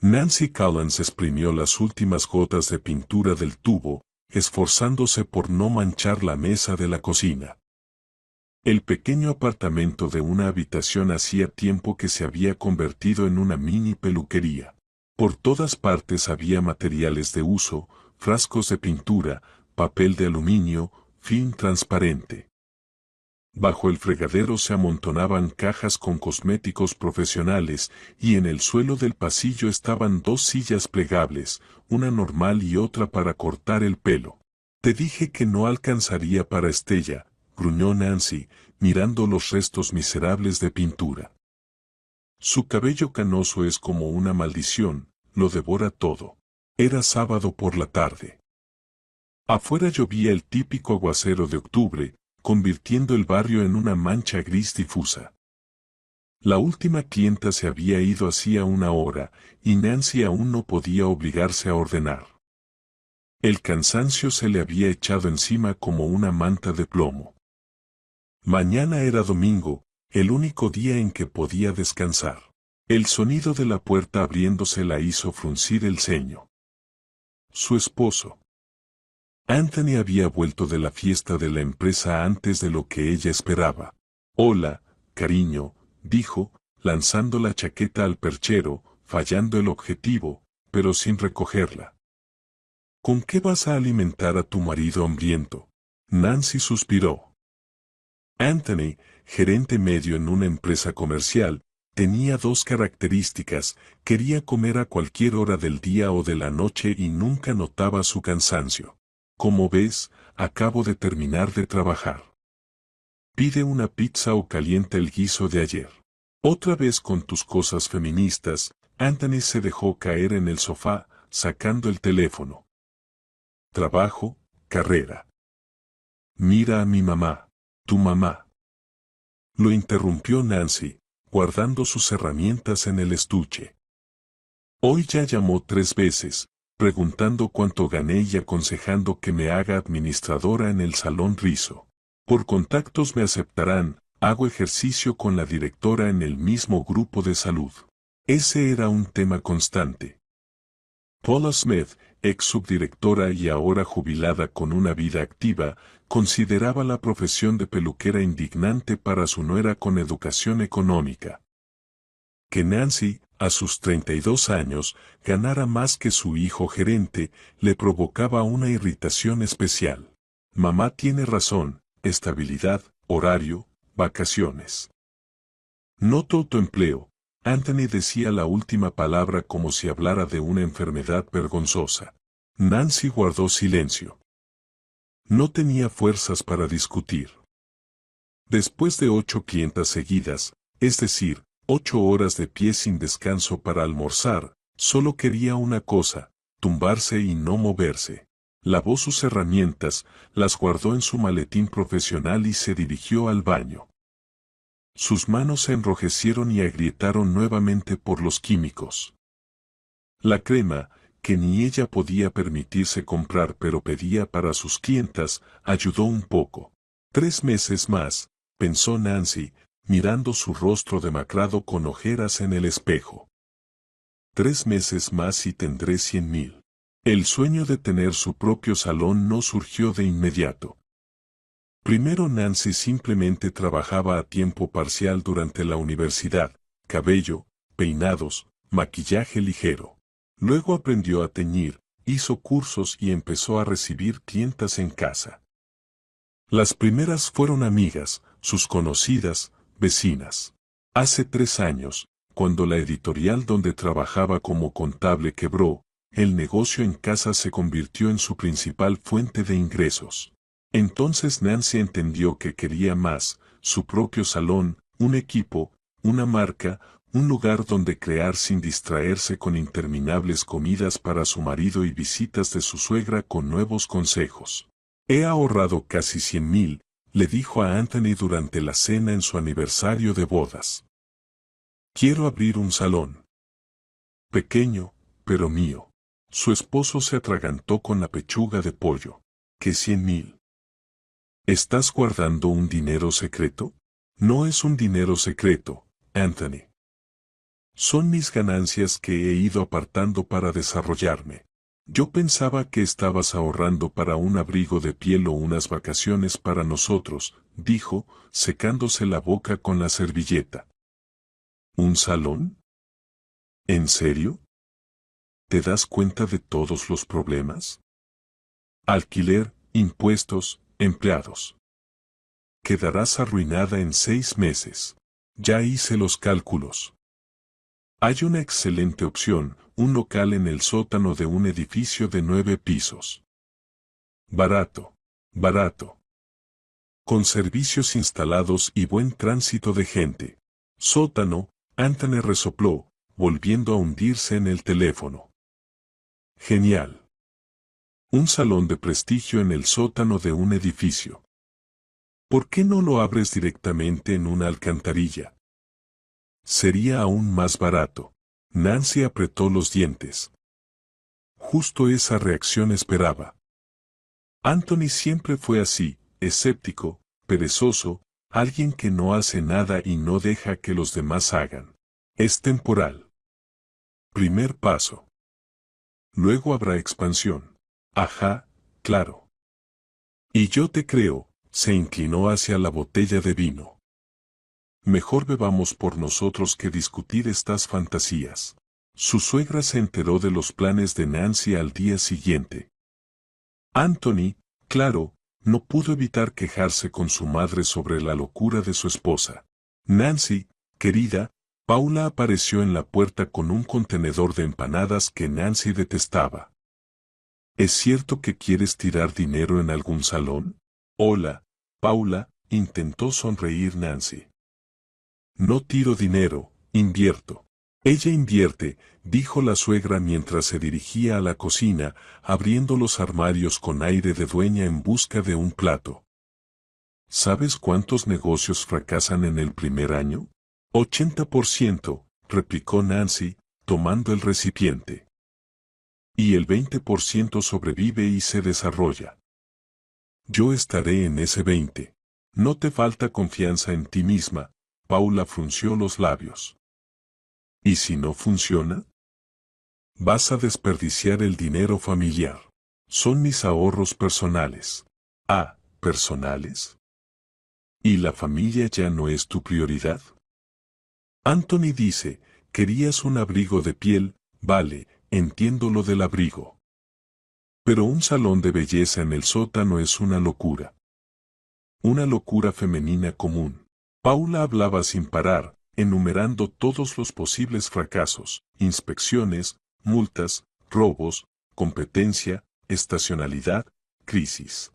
Nancy Collins exprimió las últimas gotas de pintura del tubo, esforzándose por no manchar la mesa de la cocina. El pequeño apartamento de una habitación hacía tiempo que se había convertido en una mini peluquería. Por todas partes había materiales de uso, frascos de pintura, papel de aluminio, film transparente. Bajo el fregadero se amontonaban cajas con cosméticos profesionales y en el suelo del pasillo estaban dos sillas plegables, una normal y otra para cortar el pelo. Te dije que no alcanzaría para Estella, gruñó Nancy, mirando los restos miserables de pintura. Su cabello canoso es como una maldición, lo devora todo. Era sábado por la tarde. Afuera llovía el típico aguacero de octubre, convirtiendo el barrio en una mancha gris difusa. La última clienta se había ido hacía una hora, y Nancy aún no podía obligarse a ordenar. El cansancio se le había echado encima como una manta de plomo. Mañana era domingo, el único día en que podía descansar. El sonido de la puerta abriéndose la hizo fruncir el ceño. Su esposo. Anthony había vuelto de la fiesta de la empresa antes de lo que ella esperaba. Hola, cariño, dijo, lanzando la chaqueta al perchero, fallando el objetivo, pero sin recogerla. ¿Con qué vas a alimentar a tu marido hambriento? Nancy suspiró. Anthony, gerente medio en una empresa comercial, tenía dos características: quería comer a cualquier hora del día o de la noche y nunca notaba su cansancio. Como ves, acabo de terminar de trabajar. Pide una pizza o calienta el guiso de ayer. Otra vez con tus cosas feministas, Anthony se dejó caer en el sofá, sacando el teléfono. Trabajo, carrera. Mira a mi mamá, tu mamá. Lo interrumpió Nancy, guardando sus herramientas en el estuche. Hoy ya llamó 3 veces, preguntando cuánto gané y aconsejando que me haga administradora en el salón Rizo. Por contactos me aceptarán, hago ejercicio con la directora en el mismo grupo de salud. Ese era un tema constante. Paula Smith, ex subdirectora y ahora jubilada con una vida activa, consideraba la profesión de peluquera indignante para su nuera con educación económica. Que Nancy, a sus 32 años, ganara más que su hijo gerente, le provocaba una irritación especial. Mamá tiene razón, estabilidad, horario, vacaciones. Noto autoempleo. Anthony decía la última palabra como si hablara de una enfermedad vergonzosa. Nancy guardó silencio. No tenía fuerzas para discutir. Después de 8 clientas seguidas, es decir, 8 horas de pie sin descanso para almorzar, solo quería una cosa: tumbarse y no moverse. Lavó sus herramientas, las guardó en su maletín profesional y se dirigió al baño. Sus manos se enrojecieron y agrietaron nuevamente por los químicos. La crema, que ni ella podía permitirse comprar pero pedía para sus clientas, ayudó un poco. 3 meses más, pensó Nancy, mirando su rostro demacrado con ojeras en el espejo. 3 meses más y tendré 100,000. El sueño de tener su propio salón no surgió de inmediato. Primero Nancy simplemente trabajaba a tiempo parcial durante la universidad: cabello, peinados, maquillaje ligero. Luego aprendió a teñir, hizo cursos y empezó a recibir clientas en casa. Las primeras fueron amigas, sus conocidas, vecinas. Hace 3 años, cuando la editorial donde trabajaba como contable quebró, el negocio en casa se convirtió en su principal fuente de ingresos. Entonces Nancy entendió que quería más: su propio salón, un equipo, una marca, un lugar donde crear sin distraerse con interminables comidas para su marido y visitas de su suegra con nuevos consejos. He ahorrado casi 100,000, le dijo a Anthony durante la cena en su aniversario de bodas. Quiero abrir un salón. Pequeño, pero mío. Su esposo se atragantó con la pechuga de pollo. ¿Qué 100,000? ¿Estás guardando un dinero secreto? No es un dinero secreto, Anthony. Son mis ganancias que he ido apartando para desarrollarme. Yo pensaba que estabas ahorrando para un abrigo de piel o unas vacaciones para nosotros, dijo, secándose la boca con la servilleta. ¿Un salón? ¿En serio? ¿Te das cuenta de todos los problemas? Alquiler, impuestos, empleados. Quedarás arruinada en 6 meses. Ya hice los cálculos. Hay una excelente opción, un local en el sótano de un edificio de 9 pisos. Barato, barato. Con servicios instalados y buen tránsito de gente. Sótano, Anthony resopló, volviendo a hundirse en el teléfono. Genial. Un salón de prestigio en el sótano de un edificio. ¿Por qué no lo abres directamente en una alcantarilla? Sería aún más barato. Nancy apretó los dientes. Justo esa reacción esperaba. Anthony siempre fue así, escéptico, perezoso, alguien que no hace nada y no deja que los demás hagan. Es temporal. Primer paso. Luego habrá expansión. Ajá, claro. Y yo te creo, se inclinó hacia la botella de vino. Mejor bebamos por nosotros que discutir estas fantasías. Su suegra se enteró de los planes de Nancy al día siguiente. Anthony, claro, no pudo evitar quejarse con su madre sobre la locura de su esposa. Nancy, querida, Paula apareció en la puerta con un contenedor de empanadas que Nancy detestaba. ¿Es cierto que quieres tirar dinero en algún salón? Hola, Paula, intentó sonreír Nancy. No tiro dinero, invierto. Ella invierte, dijo la suegra mientras se dirigía a la cocina, abriendo los armarios con aire de dueña en busca de un plato. ¿Sabes cuántos negocios fracasan en el primer año? 80%, replicó Nancy, tomando el recipiente. Y el 20% sobrevive y se desarrolla. Yo estaré en ese 20. No te falta confianza en ti misma, Paula frunció los labios. ¿Y si no funciona? Vas a desperdiciar el dinero familiar. Son mis ahorros personales. Ah, ¿personales? ¿Y la familia ya no es tu prioridad? Anthony dice, querías un abrigo de piel, vale, entiendo lo del abrigo. Pero un salón de belleza en el sótano es una locura. Una locura femenina común. Paula hablaba sin parar, enumerando todos los posibles fracasos, inspecciones, multas, robos, competencia, estacionalidad, crisis.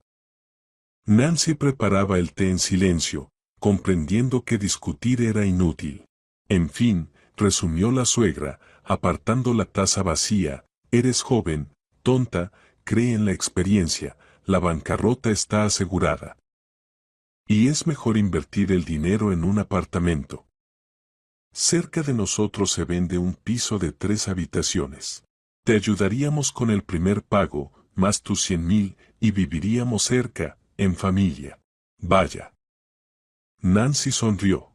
Nancy preparaba el té en silencio, comprendiendo que discutir era inútil. En fin, resumió la suegra, apartando la taza vacía, eres joven, tonta, cree en la experiencia, la bancarrota está asegurada. Y es mejor invertir el dinero en un apartamento. Cerca de nosotros se vende un piso de 3 habitaciones. Te ayudaríamos con el primer pago, más tus 100,000, y viviríamos cerca, en familia. Vaya. Nancy sonrió.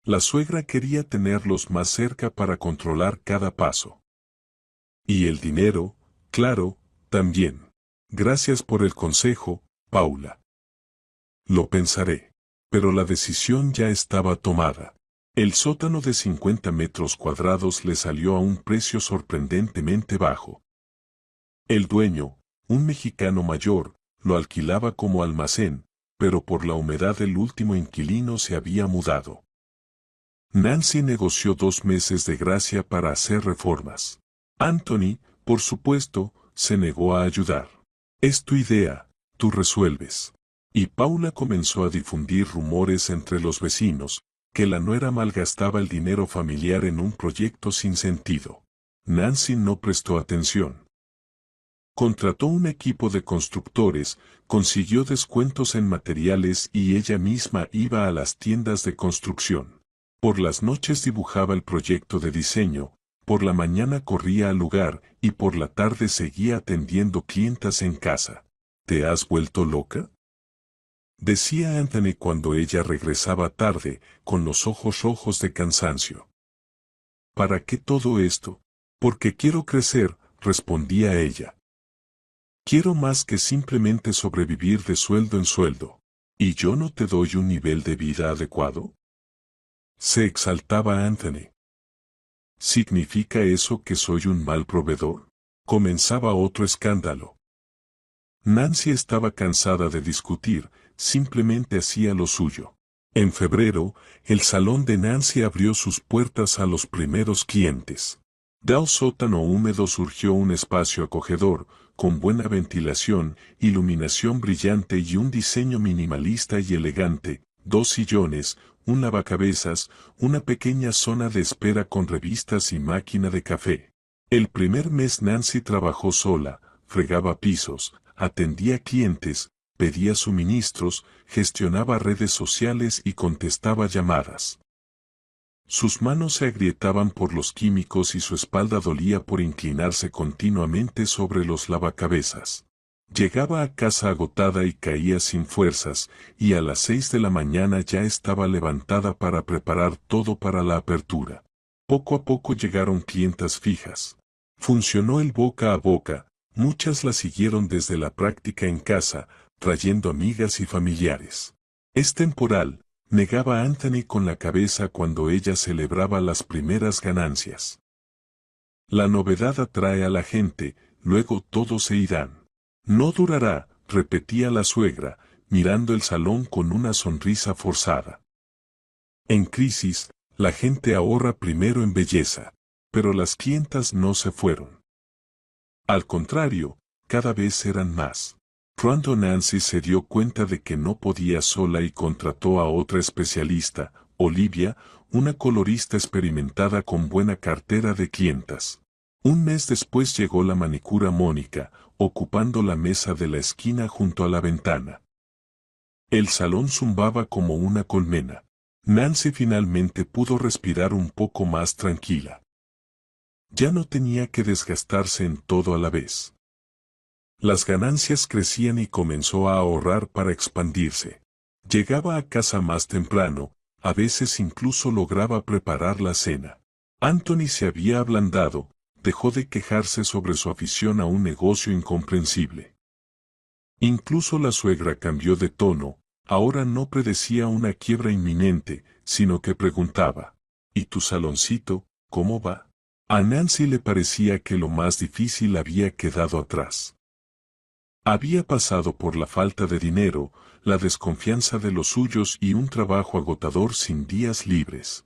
La suegra quería tenerlos más cerca para controlar cada paso. Y el dinero, claro, también. Gracias por el consejo, Paula. Lo pensaré. Pero la decisión ya estaba tomada. El sótano de 50 metros cuadrados le salió a un precio sorprendentemente bajo. El dueño, un mexicano mayor, lo alquilaba como almacén, pero por la humedad el último inquilino se había mudado. Nancy negoció 2 meses de gracia para hacer reformas. Anthony, por supuesto, se negó a ayudar. Es tu idea, tú resuelves. Y Paula comenzó a difundir rumores entre los vecinos, que la nuera malgastaba el dinero familiar en un proyecto sin sentido. Nancy no prestó atención. Contrató un equipo de constructores, consiguió descuentos en materiales y ella misma iba a las tiendas de construcción. Por las noches dibujaba el proyecto de diseño, por la mañana corría al lugar y por la tarde seguía atendiendo clientas en casa. ¿Te has vuelto loca?, decía Anthony cuando ella regresaba tarde, con los ojos rojos de cansancio. ¿Para qué todo esto? Porque quiero crecer, respondía ella. Quiero más que simplemente sobrevivir de sueldo en sueldo. ¿Y yo no te doy un nivel de vida adecuado? Se exaltaba Anthony. ¿Significa eso que soy un mal proveedor? Comenzaba otro escándalo. Nancy estaba cansada de discutir, simplemente hacía lo suyo. En febrero, el salón de Nancy abrió sus puertas a los primeros clientes. Del sótano húmedo surgió un espacio acogedor, con buena ventilación, iluminación brillante y un diseño minimalista y elegante, 2 sillones, un lavacabezas, una pequeña zona de espera con revistas y máquina de café. El primer mes Nancy trabajó sola, fregaba pisos, atendía clientes, pedía suministros, gestionaba redes sociales y contestaba llamadas. Sus manos se agrietaban por los químicos y su espalda dolía por inclinarse continuamente sobre los lavacabezas. Llegaba a casa agotada y caía sin fuerzas, y a las 6 de la mañana ya estaba levantada para preparar todo para la apertura. Poco a poco llegaron clientas fijas. Funcionó el boca a boca, muchas la siguieron desde la práctica en casa, trayendo amigas y familiares. Es temporal, negaba Anthony con la cabeza cuando ella celebraba las primeras ganancias. La novedad atrae a la gente, luego todos se irán. No durará, repetía la suegra, mirando el salón con una sonrisa forzada. En crisis, la gente ahorra primero en belleza, pero las clientas no se fueron. Al contrario, cada vez eran más. Pronto Nancy se dio cuenta de que no podía sola y contrató a otra especialista, Olivia, una colorista experimentada con buena cartera de clientas. Un mes después llegó la manicura Mónica, ocupando la mesa de la esquina junto a la ventana. El salón zumbaba como una colmena. Nancy finalmente pudo respirar un poco más tranquila. Ya no tenía que desgastarse en todo a la vez. Las ganancias crecían y comenzó a ahorrar para expandirse. Llegaba a casa más temprano, a veces incluso lograba preparar la cena. Anthony se había ablandado, dejó de quejarse sobre su afición a un negocio incomprensible. Incluso la suegra cambió de tono, ahora no predecía una quiebra inminente, sino que preguntaba, ¿y tu saloncito, cómo va? A Nancy le parecía que lo más difícil había quedado atrás. Había pasado por la falta de dinero, la desconfianza de los suyos y un trabajo agotador sin días libres.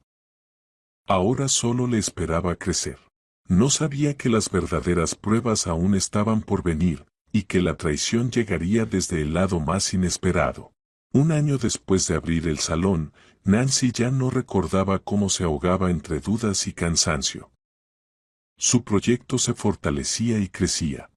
Ahora solo le esperaba crecer. No sabía que las verdaderas pruebas aún estaban por venir, y que la traición llegaría desde el lado más inesperado. Un año después de abrir el salón, Nancy ya no recordaba cómo se ahogaba entre dudas y cansancio. Su proyecto se fortalecía y crecía.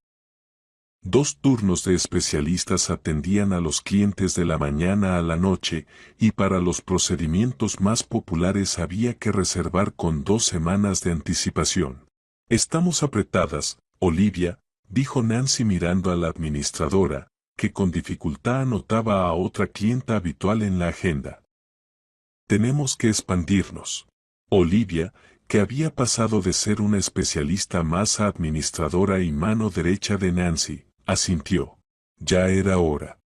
2 turnos de especialistas atendían a los clientes de la mañana a la noche, y para los procedimientos más populares había que reservar con 2 semanas de anticipación. Estamos apretadas, Olivia, dijo Nancy mirando a la administradora, que con dificultad anotaba a otra clienta habitual en la agenda. Tenemos que expandirnos. Olivia, que había pasado de ser una especialista más a administradora y mano derecha de Nancy, asintió. Ya era hora.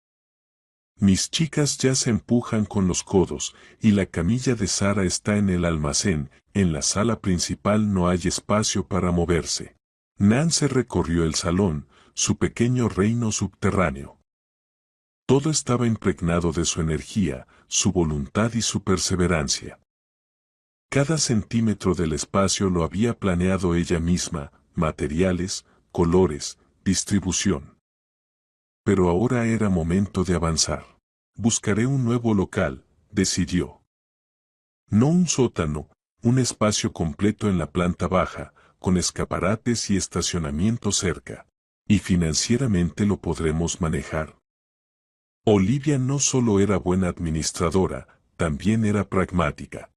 Mis chicas ya se empujan con los codos, y la camilla de Sara está en el almacén, en la sala principal no hay espacio para moverse. Nancy recorrió el salón, su pequeño reino subterráneo. Todo estaba impregnado de su energía, su voluntad y su perseverancia. Cada centímetro del espacio lo había planeado ella misma, materiales, colores, distribución. Pero ahora era momento de avanzar. Buscaré un nuevo local, decidió. No un sótano, un espacio completo en la planta baja, con escaparates y estacionamiento cerca. ¿Y financieramente lo podremos manejar? Olivia no solo era buena administradora, también era pragmática.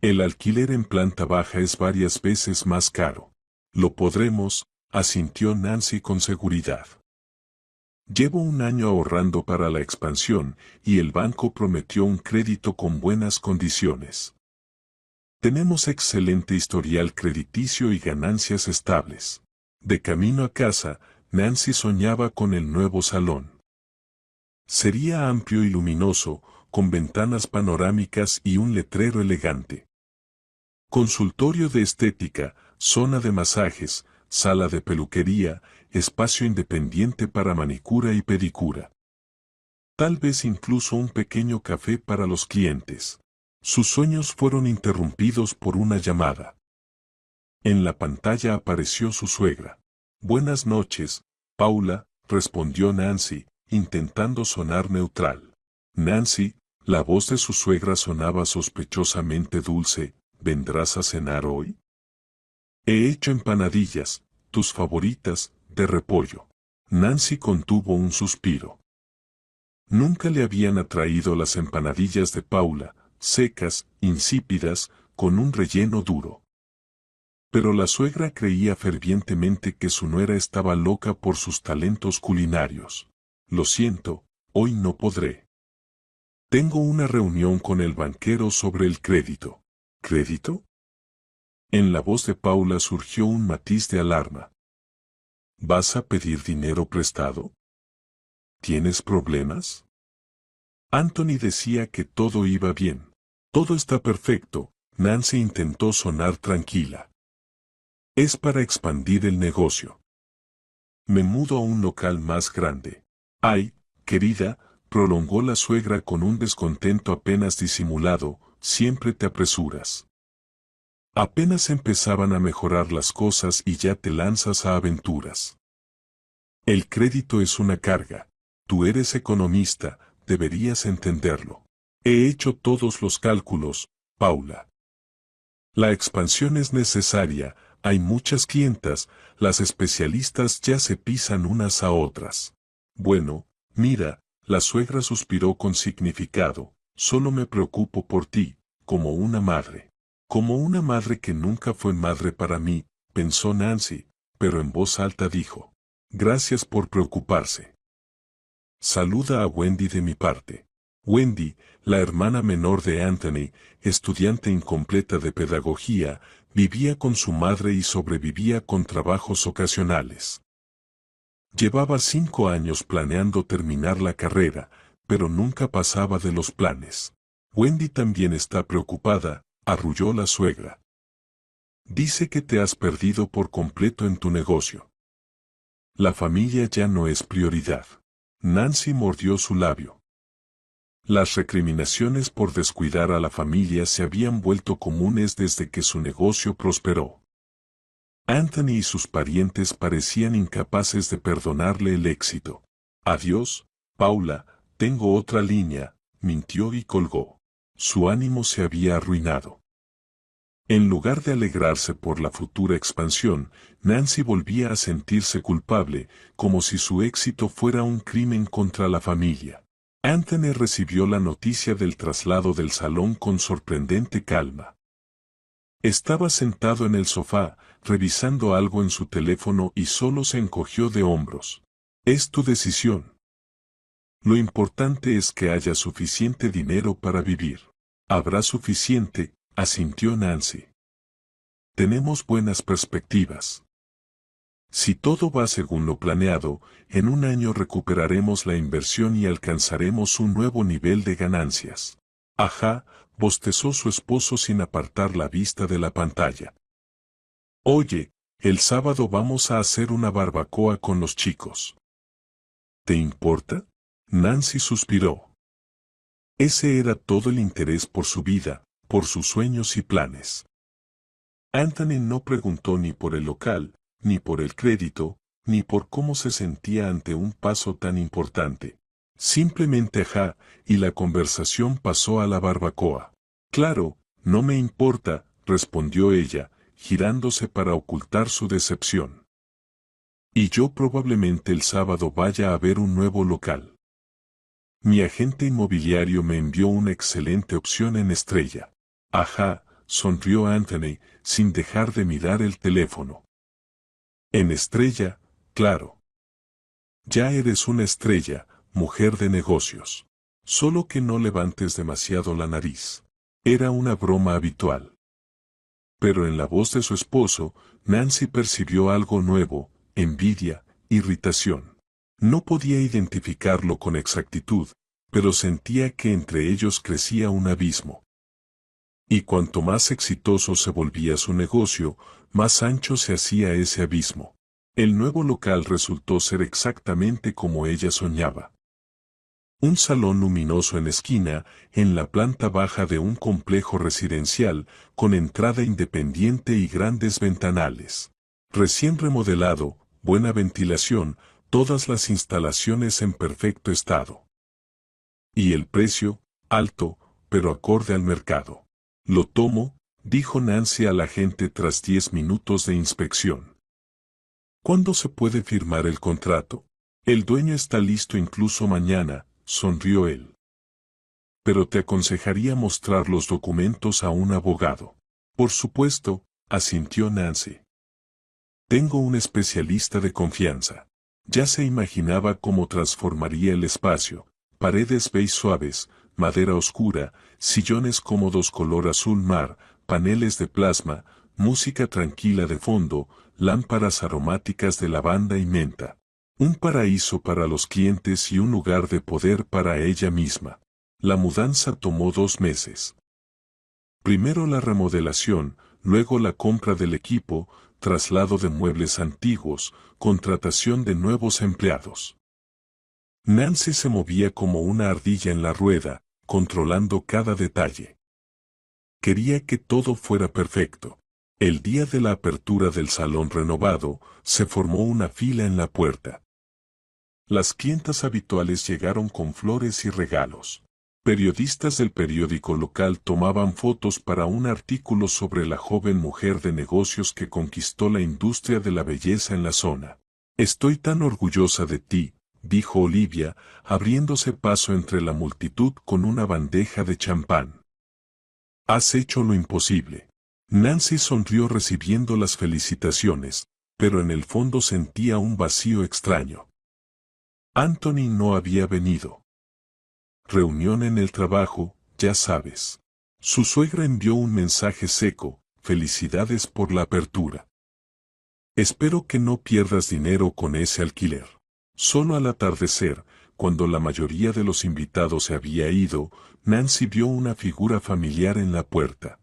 El alquiler en planta baja es varias veces más caro. Lo podremos, asintió Nancy con seguridad. Llevo un año ahorrando para la expansión, y el banco prometió un crédito con buenas condiciones. Tenemos excelente historial crediticio y ganancias estables. De camino a casa, Nancy soñaba con el nuevo salón. Sería amplio y luminoso, con ventanas panorámicas y un letrero elegante. Consultorio de estética, zona de masajes, sala de peluquería, espacio independiente para manicura y pedicura. Tal vez incluso un pequeño café para los clientes. Sus sueños fueron interrumpidos por una llamada. En la pantalla apareció su suegra. Buenas noches, Paula, respondió Nancy, intentando sonar neutral. Nancy, la voz de su suegra sonaba sospechosamente dulce. ¿Vendrás a cenar hoy? He hecho empanadillas, tus favoritas, de repollo. Nancy contuvo un suspiro. Nunca le habían atraído las empanadillas de Paula, secas, insípidas, con un relleno duro. Pero la suegra creía fervientemente que su nuera estaba loca por sus talentos culinarios. Lo siento, hoy no podré. Tengo una reunión con el banquero sobre el crédito. ¿Crédito? En la voz de Paula surgió un matiz de alarma. ¿Vas a pedir dinero prestado? ¿Tienes problemas? Anthony decía que todo iba bien. Todo está perfecto. Nancy intentó sonar tranquila. Es para expandir el negocio. Me mudo a un local más grande. Ay, querida, prolongó la suegra con un descontento apenas disimulado, siempre te apresuras. Apenas empezaban a mejorar las cosas y ya te lanzas a aventuras. El crédito es una carga. Tú eres economista, deberías entenderlo. He hecho todos los cálculos, Paula. La expansión es necesaria, hay muchas clientas, las especialistas ya se pisan unas a otras. Bueno, mira, la suegra suspiró con significado, solo me preocupo por ti, como una madre. Como una madre que nunca fue madre para mí, pensó Nancy, pero en voz alta dijo. Gracias por preocuparse. Saluda a Wendy de mi parte. Wendy, la hermana menor de Anthony, estudiante incompleta de pedagogía, vivía con su madre y sobrevivía con trabajos ocasionales. Llevaba 5 años planeando terminar la carrera, pero nunca pasaba de los planes. Wendy también está preocupada, arrulló la suegra. Dice que te has perdido por completo en tu negocio. La familia ya no es prioridad. Nancy mordió su labio. Las recriminaciones por descuidar a la familia se habían vuelto comunes desde que su negocio prosperó. Anthony y sus parientes parecían incapaces de perdonarle el éxito. Adiós, Paula, tengo otra línea, mintió y colgó. Su ánimo se había arruinado. En lugar de alegrarse por la futura expansión, Nancy volvía a sentirse culpable, como si su éxito fuera un crimen contra la familia. Anthony recibió la noticia del traslado del salón con sorprendente calma. Estaba sentado en el sofá, revisando algo en su teléfono y solo se encogió de hombros. Es tu decisión. Lo importante es que haya suficiente dinero para vivir. Habrá suficiente, asintió Nancy. Tenemos buenas perspectivas. Si todo va según lo planeado, en un año recuperaremos la inversión y alcanzaremos un nuevo nivel de ganancias. Ajá, bostezó su esposo sin apartar la vista de la pantalla. Oye, el sábado vamos a hacer una barbacoa con los chicos. ¿Te importa? Nancy suspiró. Ese era todo el interés por su vida, por sus sueños y planes. Anthony no preguntó ni por el local, ni por el crédito, ni por cómo se sentía ante un paso tan importante. Simplemente ajá, y la conversación pasó a la barbacoa. Claro, no me importa, respondió ella, girándose para ocultar su decepción. Y yo probablemente el sábado vaya a ver un nuevo local. Mi agente inmobiliario me envió una excelente opción en Estrella. Ajá, sonrió Anthony, sin dejar de mirar el teléfono. En Estrella, claro. Ya eres una estrella, mujer de negocios. Solo que no levantes demasiado la nariz. Era una broma habitual. Pero en la voz de su esposo, Nancy percibió algo nuevo: envidia, irritación. No podía identificarlo con exactitud, pero sentía que entre ellos crecía un abismo. Y cuanto más exitoso se volvía su negocio, más ancho se hacía ese abismo. El nuevo local resultó ser exactamente como ella soñaba. Un salón luminoso en esquina, en la planta baja de un complejo residencial, con entrada independiente y grandes ventanales. Recién remodelado, buena ventilación, todas las instalaciones en perfecto estado. Y el precio, alto, pero acorde al mercado. Lo tomo, dijo Nancy al agente tras 10 minutos de inspección. ¿Cuándo se puede firmar el contrato? El dueño está listo incluso mañana, sonrió él. Pero te aconsejaría mostrar los documentos a un abogado. Por supuesto, asintió Nancy. Tengo un especialista de confianza. Ya se imaginaba cómo transformaría el espacio: paredes beige suaves, madera oscura, sillones cómodos color azul mar, paneles de plasma, música tranquila de fondo, lámparas aromáticas de lavanda y menta. Un paraíso para los clientes y un lugar de poder para ella misma. La mudanza tomó 2 meses. Primero la remodelación, luego la compra del equipo, traslado de muebles antiguos, contratación de nuevos empleados. Nancy se movía como una ardilla en la rueda, controlando cada detalle. Quería que todo fuera perfecto. El día de la apertura del salón renovado, se formó una fila en la puerta. Las clientas habituales llegaron con flores y regalos. Periodistas del periódico local tomaban fotos para un artículo sobre la joven mujer de negocios que conquistó la industria de la belleza en la zona. Estoy tan orgullosa de ti, dijo Olivia, abriéndose paso entre la multitud con una bandeja de champán. Has hecho lo imposible. Nancy sonrió recibiendo las felicitaciones, pero en el fondo sentía un vacío extraño. Anthony no había venido. Reunión en el trabajo, ya sabes. Su suegra envió un mensaje seco: felicidades por la apertura. Espero que no pierdas dinero con ese alquiler. Solo al atardecer, cuando la mayoría de los invitados se había ido, Nancy vio una figura familiar en la puerta.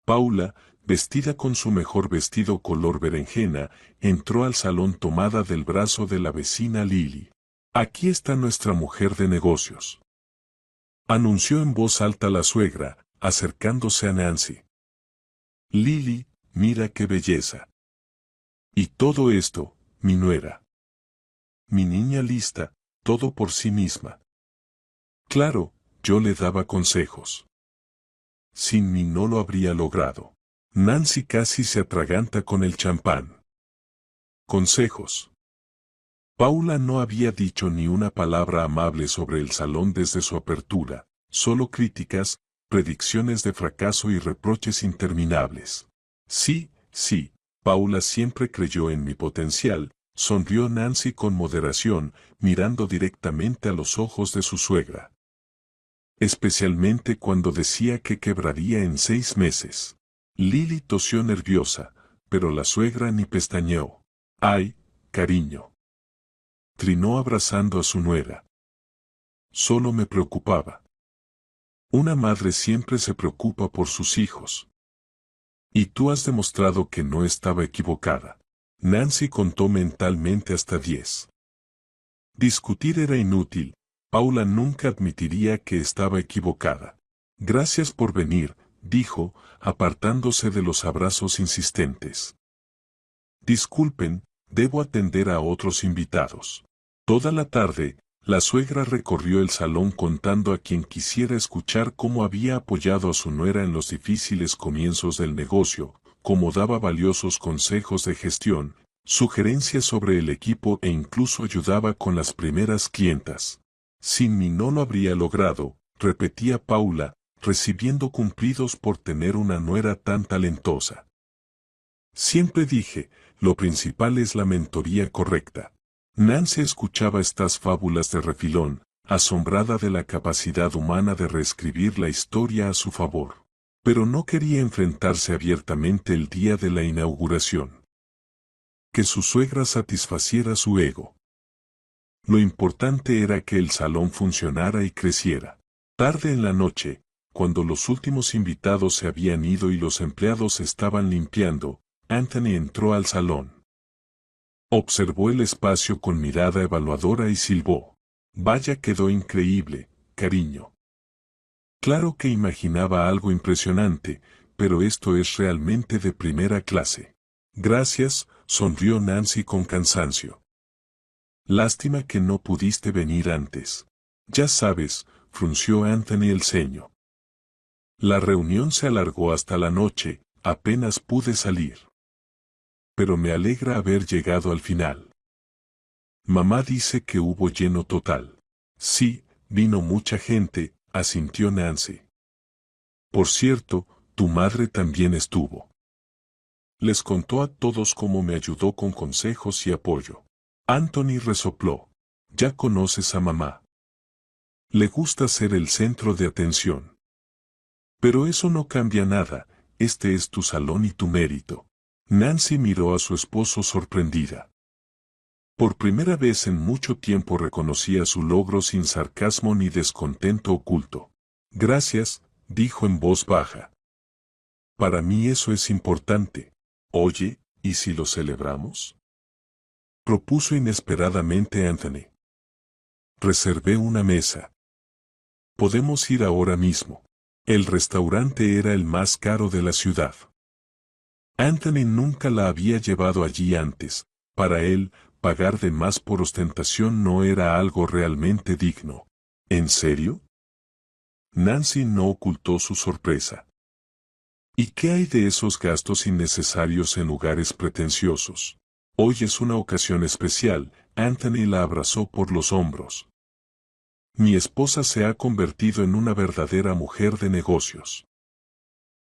Paula, vestida con su mejor vestido color berenjena, entró al salón tomada del brazo de la vecina Lily. Aquí está nuestra mujer de negocios, anunció en voz alta la suegra, acercándose a Nancy. Lily, mira qué belleza. Y todo esto, mi nuera. Mi niña lista, todo por sí misma. Claro, yo le daba consejos. Sin mí no lo habría logrado. Nancy casi se atraganta con el champán. Consejos. Paula no había dicho ni una palabra amable sobre el salón desde su apertura, solo críticas, predicciones de fracaso y reproches interminables. Sí, sí, Paula siempre creyó en mi potencial, sonrió Nancy con moderación, mirando directamente a los ojos de su suegra. Especialmente cuando decía que quebraría en 6 meses. Lily tosió nerviosa, pero la suegra ni pestañeó. Ay, cariño. Trinó abrazando a su nuera. Solo me preocupaba. Una madre siempre se preocupa por sus hijos. Y tú has demostrado que no estaba equivocada. Nancy contó mentalmente hasta 10. Discutir era inútil. Paula nunca admitiría que estaba equivocada. Gracias por venir, dijo, apartándose de los abrazos insistentes. Disculpen, debo atender a otros invitados. Toda la tarde, la suegra recorrió el salón contando a quien quisiera escuchar cómo había apoyado a su nuera en los difíciles comienzos del negocio, cómo daba valiosos consejos de gestión, sugerencias sobre el equipo e incluso ayudaba con las primeras clientas. Sin mí no lo habría logrado, repetía Paula, recibiendo cumplidos por tener una nuera tan talentosa. Siempre dije, lo principal es la mentoría correcta. Nancy escuchaba estas fábulas de refilón, asombrada de la capacidad humana de reescribir la historia a su favor. pero no quería enfrentarse abiertamente el día de la inauguración. Que su suegra satisfaciera su ego. Lo importante era que el salón funcionara y creciera. Tarde en la noche, cuando los últimos invitados se habían ido y los empleados estaban limpiando, Anthony entró al salón. Observó el espacio con mirada evaluadora y silbó. Vaya, quedó increíble, cariño. Claro que imaginaba algo impresionante, pero esto es realmente de primera clase. Gracias, sonrió Nancy con cansancio. Lástima que no pudiste venir antes. Ya sabes, frunció Anthony el ceño. La reunión se alargó hasta la noche, apenas pude salir. Pero me alegra haber llegado al final. Mamá dice que hubo lleno total. Sí, vino mucha gente, asintió Nancy. Por cierto, tu madre también estuvo. Les contó a todos cómo me ayudó con consejos y apoyo. Anthony resopló. Ya conoces a mamá. Le gusta ser el centro de atención. Pero eso no cambia nada, este es tu salón y tu mérito. Nancy miró a su esposo sorprendida. Por primera vez en mucho tiempo reconocía su logro sin sarcasmo ni descontento oculto. Gracias, dijo en voz baja. Para mí eso es importante. Oye, ¿y si lo celebramos? Propuso inesperadamente Anthony. Reservé una mesa. Podemos ir ahora mismo. El restaurante era el más caro de la ciudad. Anthony nunca la había llevado allí antes. Para él, pagar de más por ostentación no era algo realmente digno. ¿En serio? Nancy no ocultó su sorpresa. ¿Y qué hay de esos gastos innecesarios en lugares pretenciosos? Hoy es una ocasión especial, Anthony la abrazó por los hombros. Mi esposa se ha convertido en una verdadera mujer de negocios.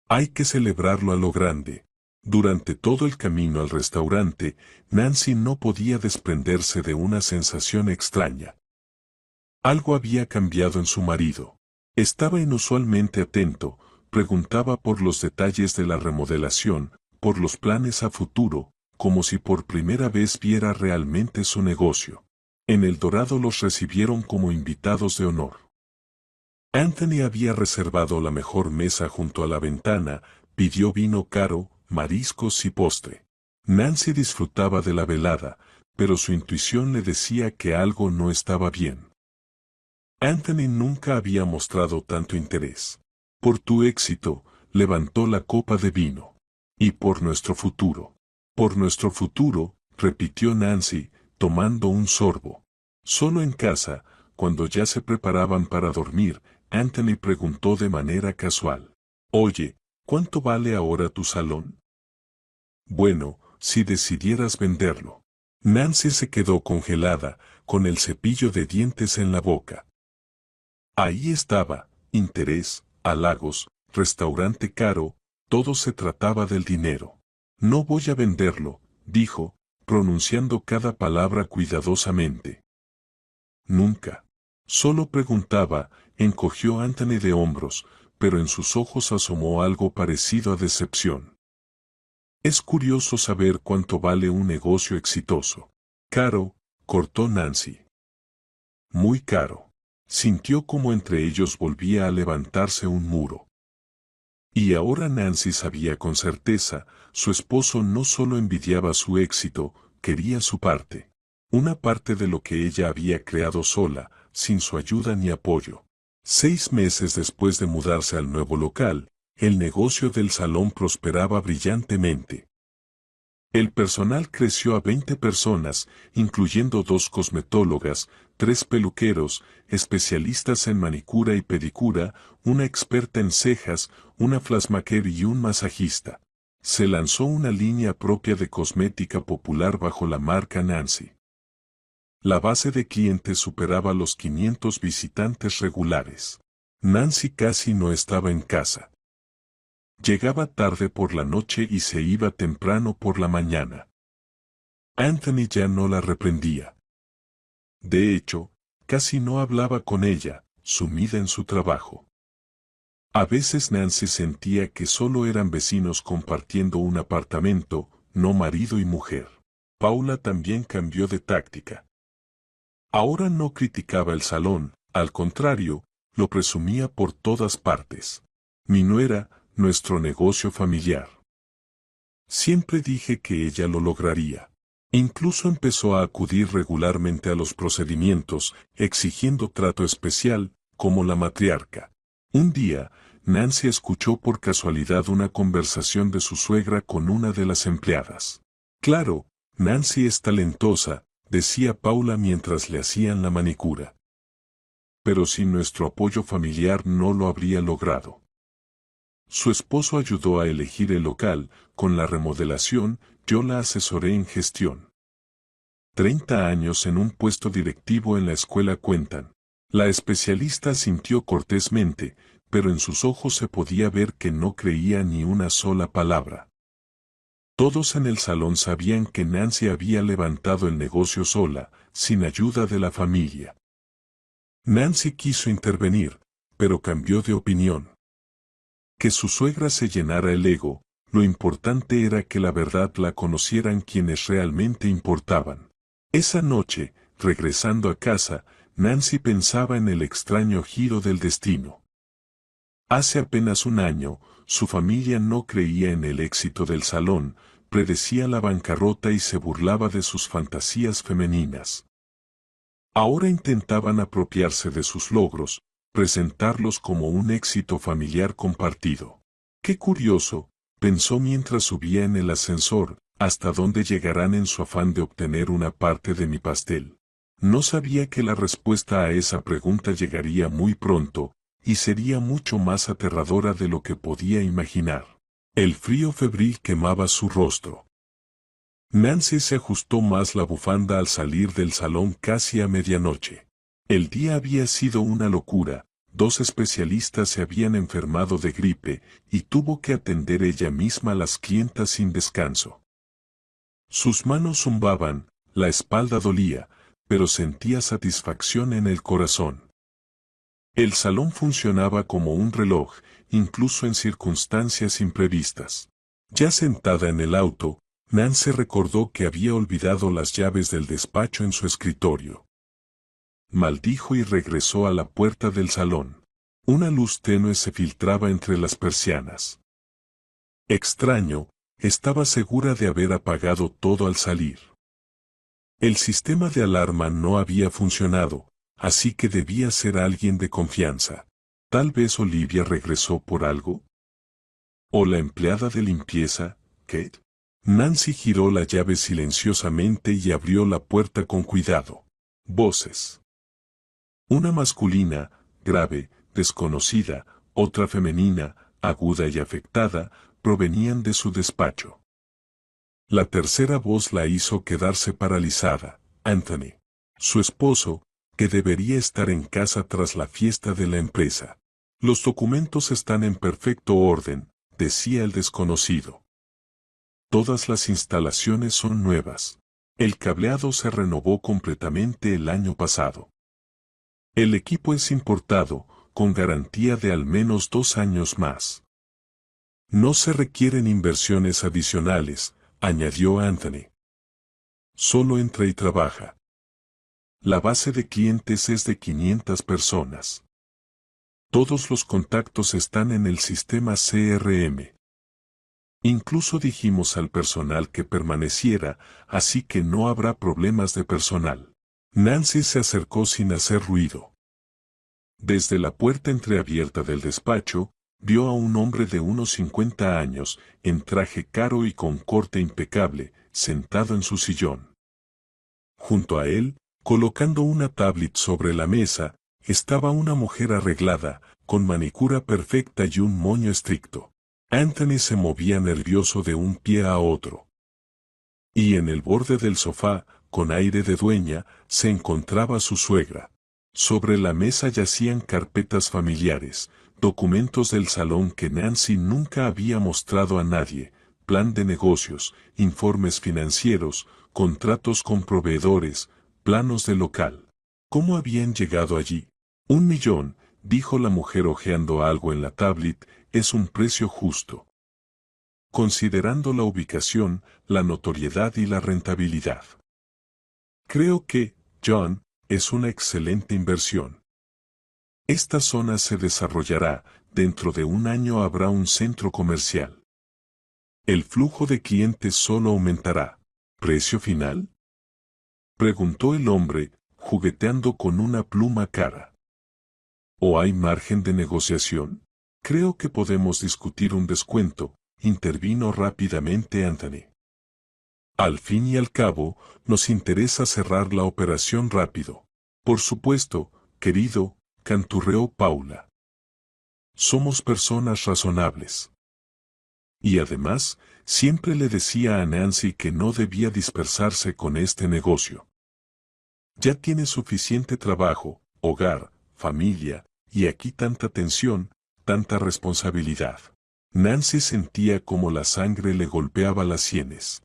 Hay que celebrarlo a lo grande. Durante todo el camino al restaurante, Nancy no podía desprenderse de una sensación extraña. Algo había cambiado en su marido. Estaba inusualmente atento, preguntaba por los detalles de la remodelación, por los planes a futuro, como si por primera vez viera realmente su negocio. En El Dorado los recibieron como invitados de honor. Anthony había reservado la mejor mesa junto a la ventana, pidió vino caro, mariscos y postre. Nancy disfrutaba de la velada, pero su intuición le decía que algo no estaba bien. Anthony nunca había mostrado tanto interés. Por tu éxito, levantó la copa de vino. Y por nuestro futuro. Por nuestro futuro, repitió Nancy, tomando un sorbo. Solo en casa, cuando ya se preparaban para dormir, Anthony preguntó de manera casual. Oye, ¿cuánto vale ahora tu salón? Bueno, si decidieras venderlo. Nancy se quedó congelada, con el cepillo de dientes en la boca. Ahí estaba, interés, halagos, restaurante caro, todo se trataba del dinero. No voy a venderlo, dijo, pronunciando cada palabra cuidadosamente. Nunca. Solo preguntaba, encogió Anthony de hombros, pero en sus ojos asomó algo parecido a decepción. Es curioso saber cuánto vale un negocio exitoso. Caro, cortó Nancy. Muy caro. Sintió como entre ellos volvía a levantarse un muro. Y ahora Nancy sabía con certeza, su esposo no solo envidiaba su éxito, quería su parte. Una parte de lo que ella había creado sola, sin su ayuda ni apoyo. 6 meses después de mudarse al nuevo local, el negocio del salón prosperaba brillantemente. El personal creció a 20 personas, incluyendo 2 cosmetólogas, 3 peluqueros, especialistas en manicura y pedicura, una experta en cejas, una plasmaquer y un masajista. Se lanzó una línea propia de cosmética popular bajo la marca Nancy. La base de clientes superaba los 500 visitantes regulares. Nancy casi no estaba en casa. Llegaba tarde por la noche y se iba temprano por la mañana. Anthony ya no la reprendía. De hecho, casi no hablaba con ella, sumida en su trabajo. A veces Nancy sentía que solo eran vecinos compartiendo un apartamento, no marido y mujer. Paula también cambió de táctica. Ahora no criticaba el salón, al contrario, lo presumía por todas partes. Mi nuera, nuestro negocio familiar. Siempre dije que ella lo lograría. Incluso empezó a acudir regularmente a los procedimientos, exigiendo trato especial, como la matriarca. Un día, Nancy escuchó por casualidad una conversación de su suegra con una de las empleadas. Claro, Nancy es talentosa, decía Paula mientras le hacían la manicura. Pero sin nuestro apoyo familiar no lo habría logrado. Su esposo ayudó a elegir el local, con la remodelación, yo la asesoré en gestión. 30 años en un puesto directivo en la escuela cuentan. La especialista sintió cortésmente, pero en sus ojos se podía ver que no creía ni una sola palabra. Todos en el salón sabían que Nancy había levantado el negocio sola, sin ayuda de la familia. Nancy quiso intervenir, pero cambió de opinión. Que su suegra se llenara el ego, lo importante era que la verdad la conocieran quienes realmente importaban. Esa noche, regresando a casa, Nancy pensaba en el extraño giro del destino. Hace apenas un año, su familia no creía en el éxito del salón, predecía la bancarrota y se burlaba de sus fantasías femeninas. Ahora intentaban apropiarse de sus logros, presentarlos como un éxito familiar compartido. Qué curioso, pensó mientras subía en el ascensor, hasta dónde llegarán en su afán de obtener una parte de mi pastel. No sabía que la respuesta a esa pregunta llegaría muy pronto, y sería mucho más aterradora de lo que podía imaginar. El frío febril quemaba su rostro. Nancy se ajustó más la bufanda al salir del salón casi a medianoche. El día había sido una locura, 2 especialistas se habían enfermado de gripe, y tuvo que atender ella misma a las clientas sin descanso. Sus manos zumbaban, la espalda dolía, pero sentía satisfacción en el corazón. El salón funcionaba como un reloj, incluso en circunstancias imprevistas. Ya sentada en el auto, Nancy recordó que había olvidado las llaves del despacho en su escritorio. Maldijo y regresó a la puerta del salón. Una luz tenue se filtraba entre las persianas. Extraño, estaba segura de haber apagado todo al salir. El sistema de alarma no había funcionado, así que debía ser alguien de confianza. Tal vez Olivia regresó por algo. ¿O la empleada de limpieza, Kate? Nancy giró la llave silenciosamente y abrió la puerta con cuidado. Voces. Una masculina, grave, desconocida, otra femenina, aguda y afectada, provenían de su despacho. La tercera voz la hizo quedarse paralizada. Anthony. Su esposo, que debería estar en casa tras la fiesta de la empresa. Los documentos están en perfecto orden, decía el desconocido. Todas las instalaciones son nuevas. El cableado se renovó completamente el año pasado. El equipo es importado, con garantía de al menos 2 años más. No se requieren inversiones adicionales, añadió Anthony. Solo entra y trabaja. La base de clientes es de 500 personas. Todos los contactos están en el sistema CRM. Incluso dijimos al personal que permaneciera, así que no habrá problemas de personal. Nancy se acercó sin hacer ruido. Desde la puerta entreabierta del despacho, vio a un hombre de unos 50 años, en traje caro y con corte impecable, sentado en su sillón. Junto a él, colocando una tablet sobre la mesa, estaba una mujer arreglada, con manicura perfecta y un moño estricto. Anthony se movía nervioso de un pie a otro. Y en el borde del sofá, con aire de dueña, se encontraba su suegra. Sobre la mesa yacían carpetas familiares, documentos del salón que Nancy nunca había mostrado a nadie, plan de negocios, informes financieros, contratos con proveedores, planos de local. ¿Cómo habían llegado allí? 1 millón, dijo la mujer hojeando algo en la tablet, es un precio justo. Considerando la ubicación, la notoriedad y la rentabilidad. Creo que, John, es una excelente inversión. Esta zona se desarrollará, dentro de un año habrá un centro comercial. El flujo de clientes solo aumentará. ¿Precio final? Preguntó el hombre, jugueteando con una pluma cara. ¿O hay margen de negociación? Creo que podemos discutir un descuento, intervino rápidamente Anthony. Al fin y al cabo, nos interesa cerrar la operación rápido. Por supuesto, querido, canturreó Paula. Somos personas razonables. Y además, siempre le decía a Nancy que no debía dispersarse con este negocio. Ya tiene suficiente trabajo, hogar, familia, y aquí tanta tensión, tanta responsabilidad. Nancy sentía como la sangre le golpeaba las sienes.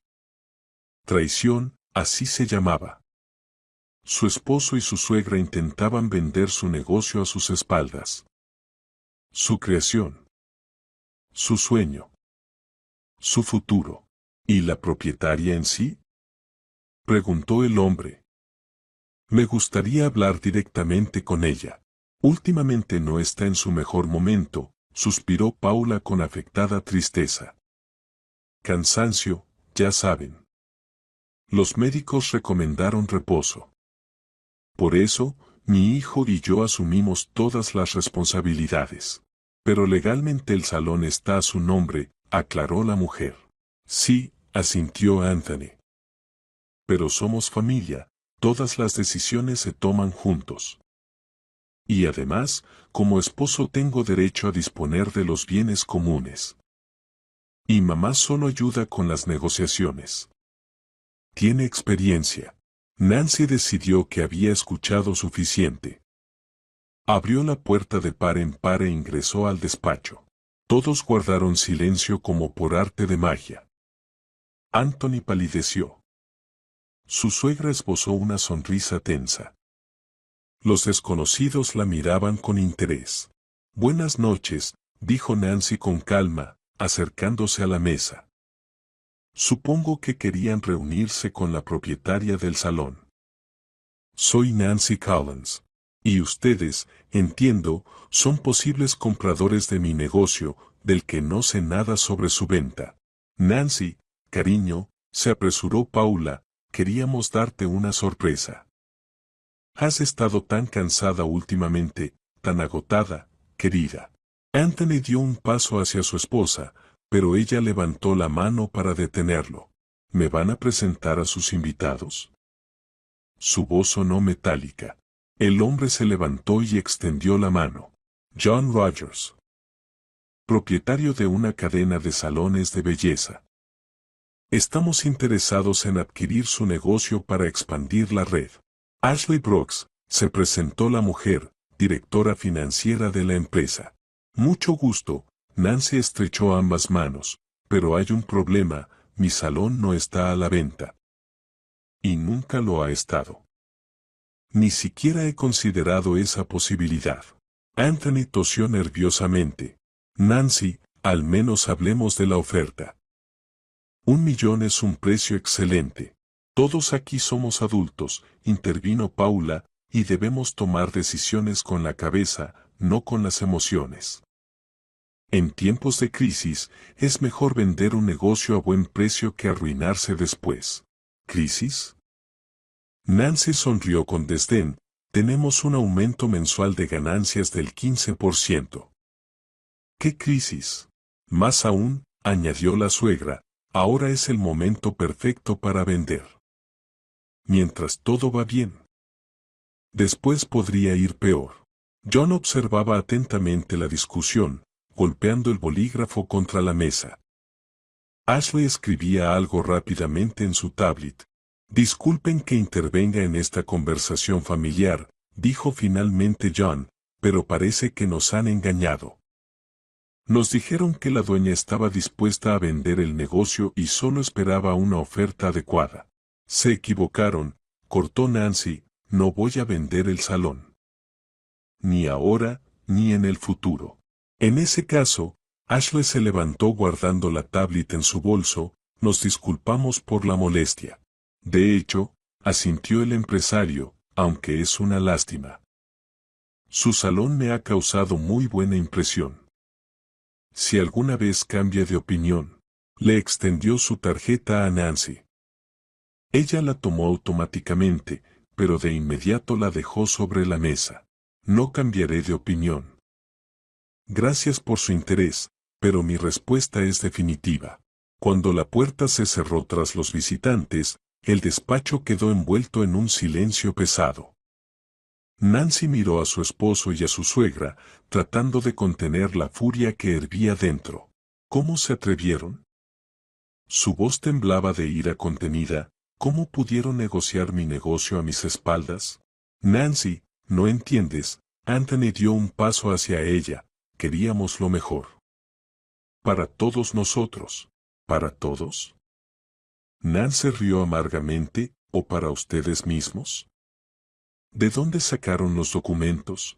Traición, así se llamaba. Su esposo y su suegra intentaban vender su negocio a sus espaldas. Su creación. Su sueño. Su futuro. ¿Y la propietaria en sí? Preguntó el hombre. Me gustaría hablar directamente con ella. Últimamente no está en su mejor momento, suspiró Paula con afectada tristeza. Cansancio, ya saben. Los médicos recomendaron reposo. Por eso, mi hijo y yo asumimos todas las responsabilidades. Pero legalmente el salón está a su nombre, aclaró la mujer. Sí, asintió Anthony. Pero somos familia, todas las decisiones se toman juntos. Y además, como esposo tengo derecho a disponer de los bienes comunes. Y mamá solo ayuda con las negociaciones. Tiene experiencia. Nancy decidió que había escuchado suficiente. Abrió la puerta de par en par e ingresó al despacho. Todos guardaron silencio como por arte de magia. Anthony palideció. Su suegra esbozó una sonrisa tensa. Los desconocidos la miraban con interés. Buenas noches, dijo Nancy con calma, acercándose a la mesa. Supongo que querían reunirse con la propietaria del salón. Soy Nancy Collins. Y ustedes, entiendo, son posibles compradores de mi negocio, del que no sé nada sobre su venta. Nancy, cariño, se apresuró Paula, queríamos darte una sorpresa. Has estado tan cansada últimamente, tan agotada, querida. Anthony dio un paso hacia su esposa, pero ella levantó la mano para detenerlo. ¿Me van a presentar a sus invitados? Su voz sonó metálica. El hombre se levantó y extendió la mano. John Rogers. Propietario de una cadena de salones de belleza. Estamos interesados en adquirir su negocio para expandir la red. Ashley Brooks, se presentó la mujer, directora financiera de la empresa. Mucho gusto, Nancy estrechó ambas manos, pero hay un problema, mi salón no está a la venta. Y nunca lo ha estado. Ni siquiera he considerado esa posibilidad. Anthony tosió nerviosamente. Nancy, al menos hablemos de la oferta. 1 millón es un precio excelente. Todos aquí somos adultos, intervino Paula, y debemos tomar decisiones con la cabeza, no con las emociones. En tiempos de crisis, es mejor vender un negocio a buen precio que arruinarse después. ¿Crisis? Nancy sonrió con desdén. Tenemos un aumento mensual de ganancias del 15%. ¿Qué crisis? Más aún, añadió la suegra, ahora es el momento perfecto para vender. Mientras todo va bien. Después podría ir peor. John observaba atentamente la discusión, golpeando el bolígrafo contra la mesa. Ashley escribía algo rápidamente en su tablet. Disculpen que intervenga en esta conversación familiar, dijo finalmente John, pero parece que nos han engañado. Nos dijeron que la dueña estaba dispuesta a vender el negocio y solo esperaba una oferta adecuada. Se equivocaron, cortó Nancy, no voy a vender el salón. Ni ahora, ni en el futuro. En ese caso, Ashley se levantó guardando la tablet en su bolso. Nos disculpamos por la molestia. De hecho, asintió el empresario, aunque es una lástima. Su salón me ha causado muy buena impresión. Si alguna vez cambia de opinión, le extendió su tarjeta a Nancy. Ella la tomó automáticamente, pero de inmediato la dejó sobre la mesa. No cambiaré de opinión. Gracias por su interés, pero mi respuesta es definitiva. Cuando la puerta se cerró tras los visitantes, el despacho quedó envuelto en un silencio pesado. Nancy miró a su esposo y a su suegra, tratando de contener la furia que hervía dentro. ¿Cómo se atrevieron? Su voz temblaba de ira contenida. ¿Cómo pudieron negociar mi negocio a mis espaldas? Nancy, no entiendes. Anthony dio un paso hacia ella. Queríamos lo mejor. Para todos nosotros. ¿Para todos? Nancy rió amargamente. ¿O para ustedes mismos? ¿De dónde sacaron los documentos?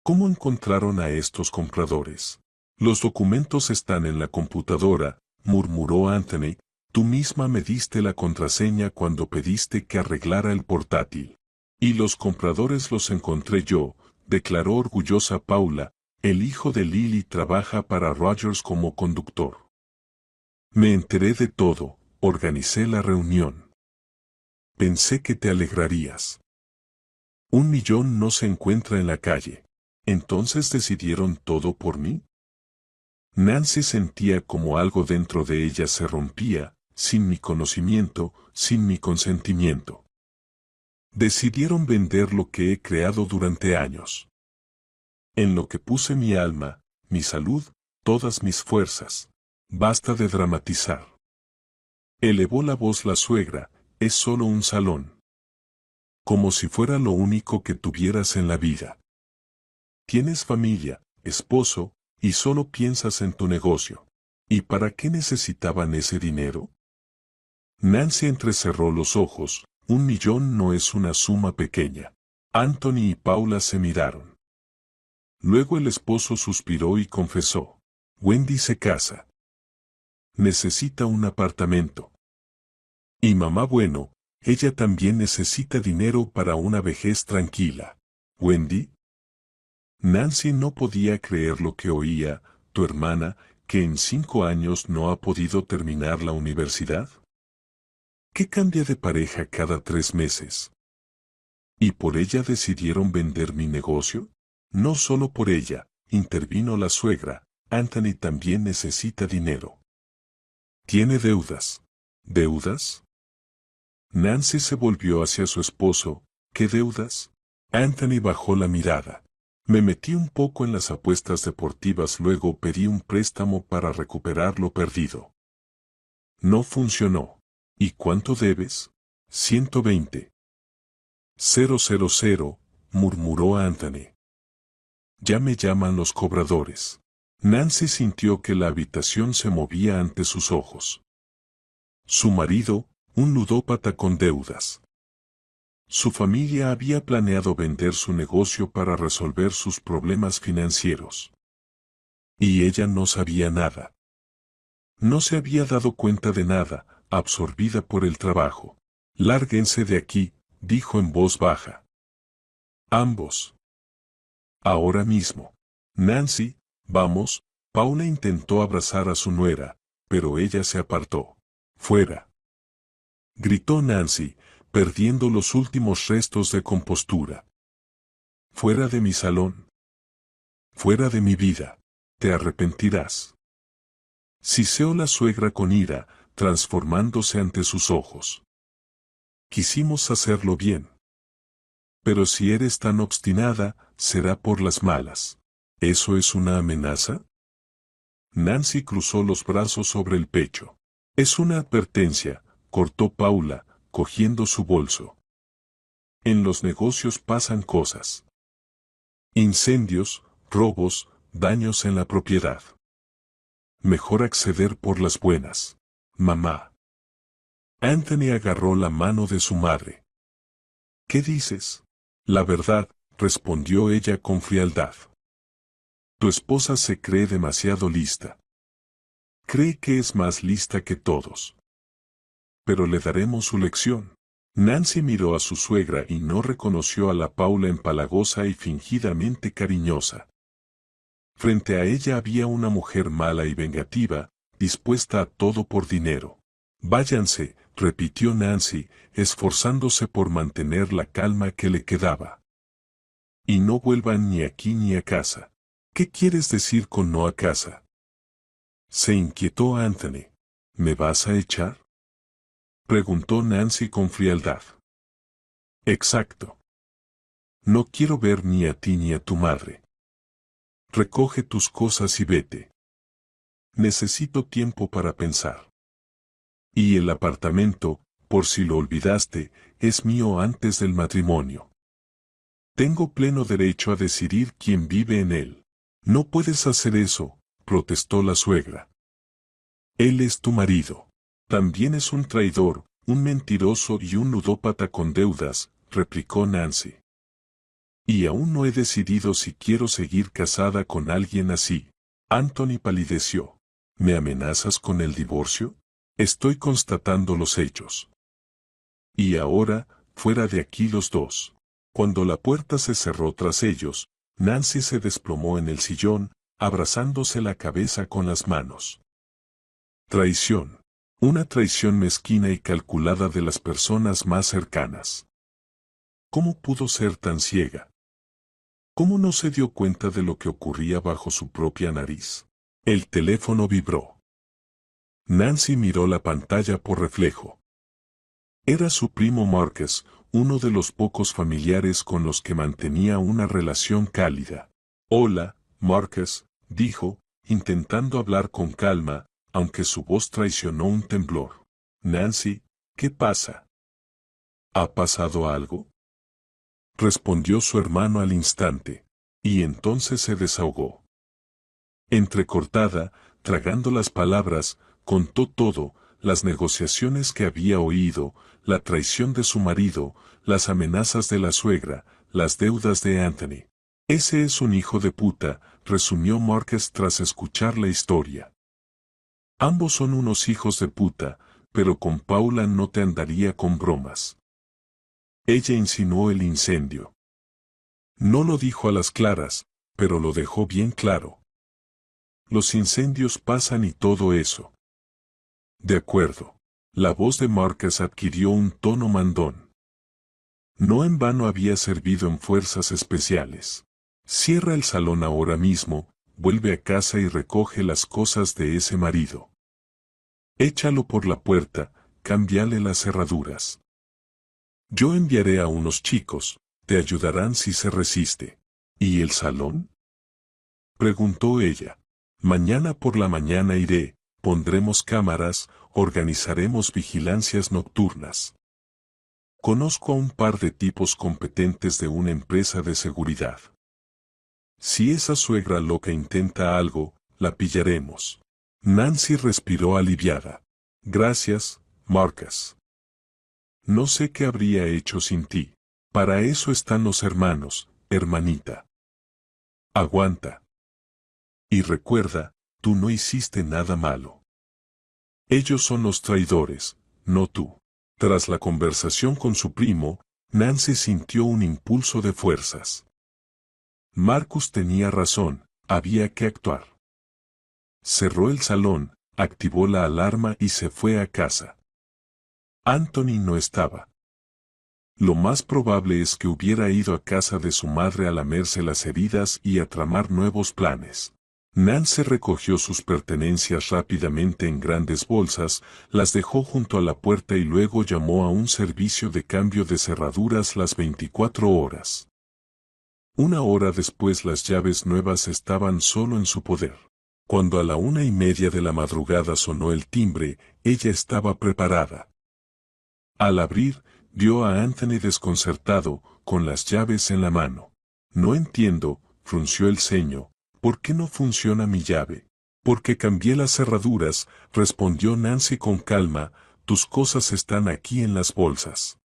¿Cómo encontraron a estos compradores? Los documentos están en la computadora, murmuró Anthony. Tú misma me diste la contraseña cuando pediste que arreglara el portátil. Y los compradores los encontré yo, declaró orgullosa Paula. El hijo de Lily trabaja para Rogers como conductor. Me enteré de todo, organicé la reunión. Pensé que te alegrarías. 1 millón no se encuentra en la calle. ¿Entonces decidieron todo por mí? Nancy sentía como algo dentro de ella se rompía, sin mi conocimiento, sin mi consentimiento. Decidieron vender lo que he creado durante años. En lo que puse mi alma, mi salud, todas mis fuerzas. Basta de dramatizar. Elevó la voz la suegra, es solo un salón. Como si fuera lo único que tuvieras en la vida. Tienes familia, esposo, y solo piensas en tu negocio. ¿Y para qué necesitaban ese dinero? Nancy entrecerró los ojos. 1 millón no es una suma pequeña. Anthony y Paula se miraron. Luego el esposo suspiró y confesó. Wendy se casa. Necesita un apartamento. Y mamá, bueno, ella también necesita dinero para una vejez tranquila. ¿Wendy? Nancy no podía creer lo que oía. ¿Tu hermana, que en 5 años no ha podido terminar la universidad? ¿Qué cambia de pareja cada 3 meses? ¿Y por ella decidieron vender mi negocio? No solo por ella, intervino la suegra. Anthony también necesita dinero. Tiene deudas. ¿Deudas? Nancy se volvió hacia su esposo. ¿Qué deudas? Anthony bajó la mirada. Me metí un poco en las apuestas deportivas, luego pedí un préstamo para recuperar lo perdido. No funcionó. ¿Y cuánto debes? 120. 000, murmuró Anthony. Ya me llaman los cobradores. Nancy sintió que la habitación se movía ante sus ojos. Su marido, un ludópata con deudas. Su familia había planeado vender su negocio para resolver sus problemas financieros. Y ella no sabía nada. No se había dado cuenta de nada, absorbida por el trabajo. Lárguense de aquí, dijo en voz baja. Ambos. Ahora mismo. Nancy, vamos. Paula intentó abrazar a su nuera, pero ella se apartó. Fuera. Gritó Nancy, perdiendo los últimos restos de compostura. Fuera de mi salón. Fuera de mi vida. Te arrepentirás. Siseó la suegra con ira, transformándose ante sus ojos. Quisimos hacerlo bien. Pero si eres tan obstinada, será por las malas. ¿Eso es una amenaza? Nancy cruzó los brazos sobre el pecho. Es una advertencia, cortó Paula, cogiendo su bolso. En los negocios pasan cosas. Incendios, robos, daños en la propiedad. Mejor acceder por las buenas. Mamá. Anthony agarró la mano de su madre. ¿Qué dices? La verdad, respondió ella con frialdad. Tu esposa se cree demasiado lista. Cree que es más lista que todos. Pero le daremos su lección. Nancy miró a su suegra y no reconoció a la Paula empalagosa y fingidamente cariñosa. Frente a ella había una mujer mala y vengativa, dispuesta a todo por dinero. Váyanse, repitió Nancy, esforzándose por mantener la calma que le quedaba. Y no vuelvan ni aquí ni a casa. ¿Qué quieres decir con no a casa? Se inquietó Anthony. ¿Me vas a echar? Preguntó Nancy con frialdad. Exacto. No quiero ver ni a ti ni a tu madre. Recoge tus cosas y vete. Necesito tiempo para pensar. Y el apartamento, por si lo olvidaste, es mío antes del matrimonio. Tengo pleno derecho a decidir quién vive en él. No puedes hacer eso, protestó la suegra. Él es tu marido. También es un traidor, un mentiroso y un ludópata con deudas, replicó Nancy. Y aún no he decidido si quiero seguir casada con alguien así. Anthony palideció. ¿Me amenazas con el divorcio? Estoy constatando los hechos. Y ahora, fuera de aquí los dos. Cuando la puerta se cerró tras ellos, Nancy se desplomó en el sillón, abrazándose la cabeza con las manos. Traición. Una traición mezquina y calculada de las personas más cercanas. ¿Cómo pudo ser tan ciega? ¿Cómo no se dio cuenta de lo que ocurría bajo su propia nariz? El teléfono vibró. Nancy miró la pantalla por reflejo. Era su primo Marcus, uno de los pocos familiares con los que mantenía una relación cálida. Hola, Marcus, dijo, intentando hablar con calma, aunque su voz traicionó un temblor. Nancy, ¿qué pasa? ¿Ha pasado algo? Respondió su hermano al instante, y entonces se desahogó. Entrecortada, tragando las palabras, contó todo, las negociaciones que había oído, la traición de su marido, las amenazas de la suegra, las deudas de Anthony. Ese es un hijo de puta, resumió Marcus tras escuchar la historia. Ambos son unos hijos de puta, pero con Paula no te andaría con bromas. Ella insinuó el incendio. No lo dijo a las claras, pero lo dejó bien claro. Los incendios pasan y todo eso. De acuerdo. La voz de Marcus adquirió un tono mandón. No en vano había servido en fuerzas especiales. Cierra el salón ahora mismo, vuelve a casa y recoge las cosas de ese marido. Échalo por la puerta, cámbiale las cerraduras. Yo enviaré a unos chicos, te ayudarán si se resiste. ¿Y el salón? Preguntó ella. Mañana por la mañana iré, pondremos cámaras, organizaremos vigilancias nocturnas. Conozco a un par de tipos competentes de una empresa de seguridad. Si esa suegra loca intenta algo, la pillaremos. Nancy respiró aliviada. Gracias, Marcus. No sé qué habría hecho sin ti. Para eso están los hermanos, hermanita. Aguanta. Y recuerda, tú no hiciste nada malo. Ellos son los traidores, no tú. Tras la conversación con su primo, Nancy sintió un impulso de fuerzas. Marcus tenía razón, había que actuar. Cerró el salón, activó la alarma y se fue a casa. Anthony no estaba. Lo más probable es que hubiera ido a casa de su madre a lamerse las heridas y a tramar nuevos planes. Nancy recogió sus pertenencias rápidamente en grandes bolsas, las dejó junto a la puerta y luego llamó a un servicio de cambio de cerraduras las 24 horas. Una hora después las llaves nuevas estaban solo en su poder. Cuando a la 1:30 de la madrugada sonó el timbre, ella estaba preparada. Al abrir, vio a Anthony desconcertado, con las llaves en la mano. No entiendo, frunció el ceño. ¿Por qué no funciona mi llave? Porque cambié las cerraduras, respondió Nancy con calma, tus cosas están aquí en las bolsas.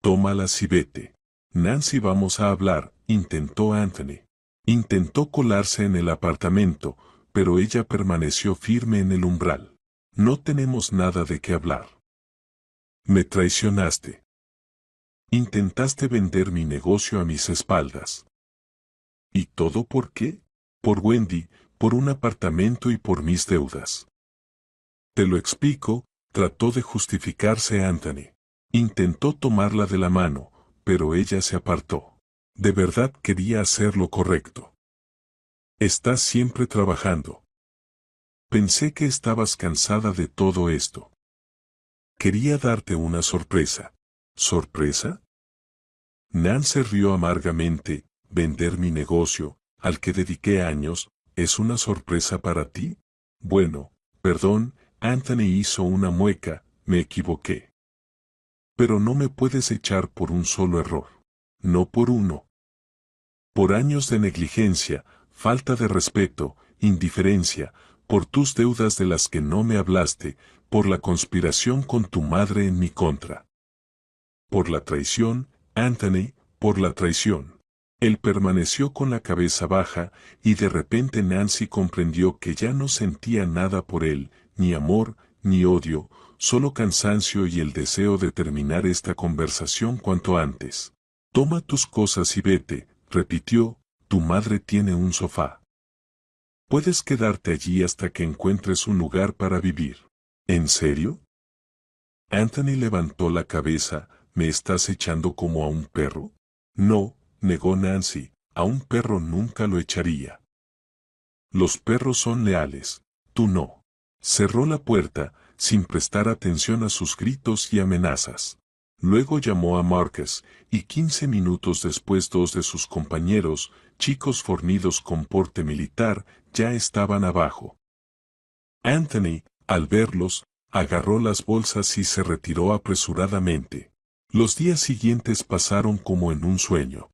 Tómalas y vete. Nancy, vamos a hablar, intentó Anthony. Intentó colarse en el apartamento, pero ella permaneció firme en el umbral. No tenemos nada de qué hablar. Me traicionaste. Intentaste vender mi negocio a mis espaldas. ¿Y todo por qué? Por Wendy, por un apartamento y por mis deudas. Te lo explico, trató de justificarse Anthony. Intentó tomarla de la mano, pero ella se apartó. De verdad quería hacer lo correcto. Estás siempre trabajando. Pensé que estabas cansada de todo esto. Quería darte una sorpresa. ¿Sorpresa? Nan se rió amargamente. ¿Vender mi negocio, al que dediqué años, es una sorpresa para ti? Bueno, perdón, Anthony hizo una mueca, me equivoqué. Pero no me puedes echar por un solo error. No por uno. Por años de negligencia, falta de respeto, indiferencia, por tus deudas de las que no me hablaste, por la conspiración con tu madre en mi contra. Por la traición, Anthony, por la traición. Él permaneció con la cabeza baja, y de repente Nancy comprendió que ya no sentía nada por él, ni amor, ni odio, solo cansancio y el deseo de terminar esta conversación cuanto antes. Toma tus cosas y vete, repitió, tu madre tiene un sofá. Puedes quedarte allí hasta que encuentres un lugar para vivir. ¿En serio? Anthony levantó la cabeza, ¿me estás echando como a un perro? No, negó Nancy, a un perro nunca lo echaría. Los perros son leales, tú no. Cerró la puerta, sin prestar atención a sus gritos y amenazas. Luego llamó a Marcus, y 15 minutos después 2 de sus compañeros, chicos fornidos con porte militar, ya estaban abajo. Anthony, al verlos, agarró las bolsas y se retiró apresuradamente. Los días siguientes pasaron como en un sueño.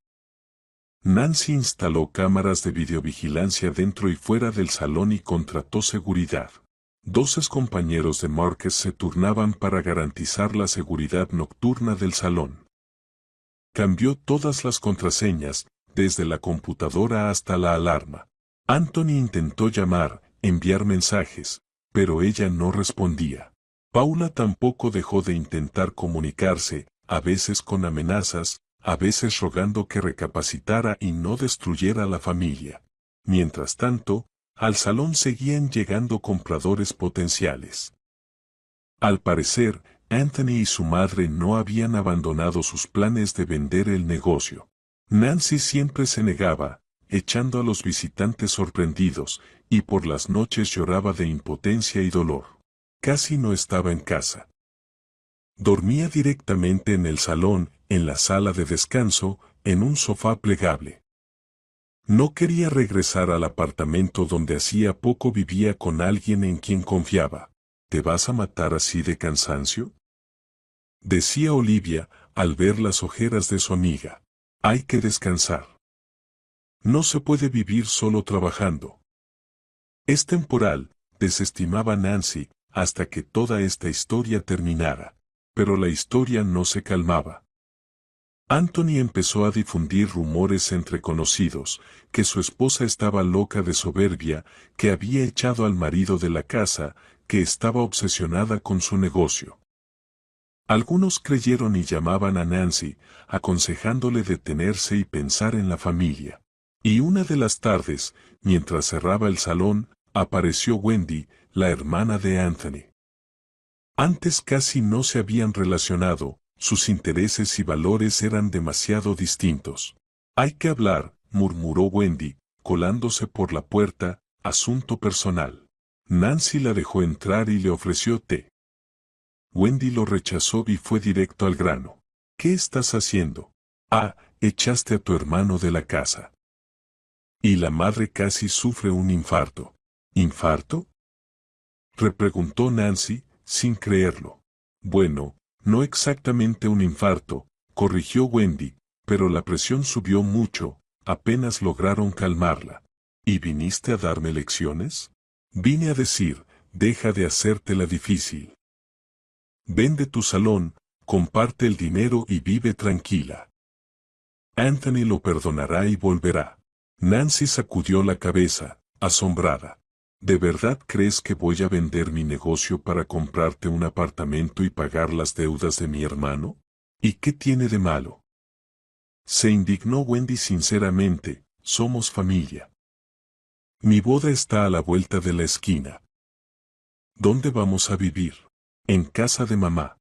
Nancy instaló cámaras de videovigilancia dentro y fuera del salón y contrató seguridad. 12 compañeros de Marcus se turnaban para garantizar la seguridad nocturna del salón. Cambió todas las contraseñas, desde la computadora hasta la alarma. Anthony intentó llamar, enviar mensajes, pero ella no respondía. Paula tampoco dejó de intentar comunicarse, a veces con amenazas, a veces rogando que recapacitara y no destruyera la familia. Mientras tanto, al salón seguían llegando compradores potenciales. Al parecer, Anthony y su madre no habían abandonado sus planes de vender el negocio. Nancy siempre se negaba, echando a los visitantes sorprendidos, y por las noches lloraba de impotencia y dolor. Casi no estaba en casa. Dormía directamente en el salón, en la sala de descanso, en un sofá plegable. No quería regresar al apartamento donde hacía poco vivía con alguien en quien confiaba. ¿Te vas a matar así de cansancio?, decía Olivia, al ver las ojeras de su amiga. Hay que descansar. No se puede vivir solo trabajando. Es temporal, desestimaba Nancy, hasta que toda esta historia terminara. Pero la historia no se calmaba. Anthony empezó a difundir rumores entre conocidos, que su esposa estaba loca de soberbia, que había echado al marido de la casa, que estaba obsesionada con su negocio. Algunos creyeron y llamaban a Nancy, aconsejándole detenerse y pensar en la familia. Y una de las tardes, mientras cerraba el salón, apareció Wendy, la hermana de Anthony. Antes casi no se habían relacionado, sus intereses y valores eran demasiado distintos. Hay que hablar, murmuró Wendy, colándose por la puerta, asunto personal. Nancy la dejó entrar y le ofreció té. Wendy lo rechazó y fue directo al grano. ¿Qué estás haciendo? Ah, echaste a tu hermano de la casa. Y la madre casi sufre un infarto. ¿Infarto?, repreguntó Nancy, sin creerlo. Bueno, no exactamente un infarto, corrigió Wendy, pero la presión subió mucho, apenas lograron calmarla. ¿Y viniste a darme lecciones? Vine a decir, deja de hacértela difícil. Vende tu salón, comparte el dinero y vive tranquila. Anthony lo perdonará y volverá. Nancy sacudió la cabeza, asombrada. ¿De verdad crees que voy a vender mi negocio para comprarte un apartamento y pagar las deudas de mi hermano? ¿Y qué tiene de malo? Se indignó Wendy sinceramente, somos familia. Mi boda está a la vuelta de la esquina. ¿Dónde vamos a vivir? En casa de mamá.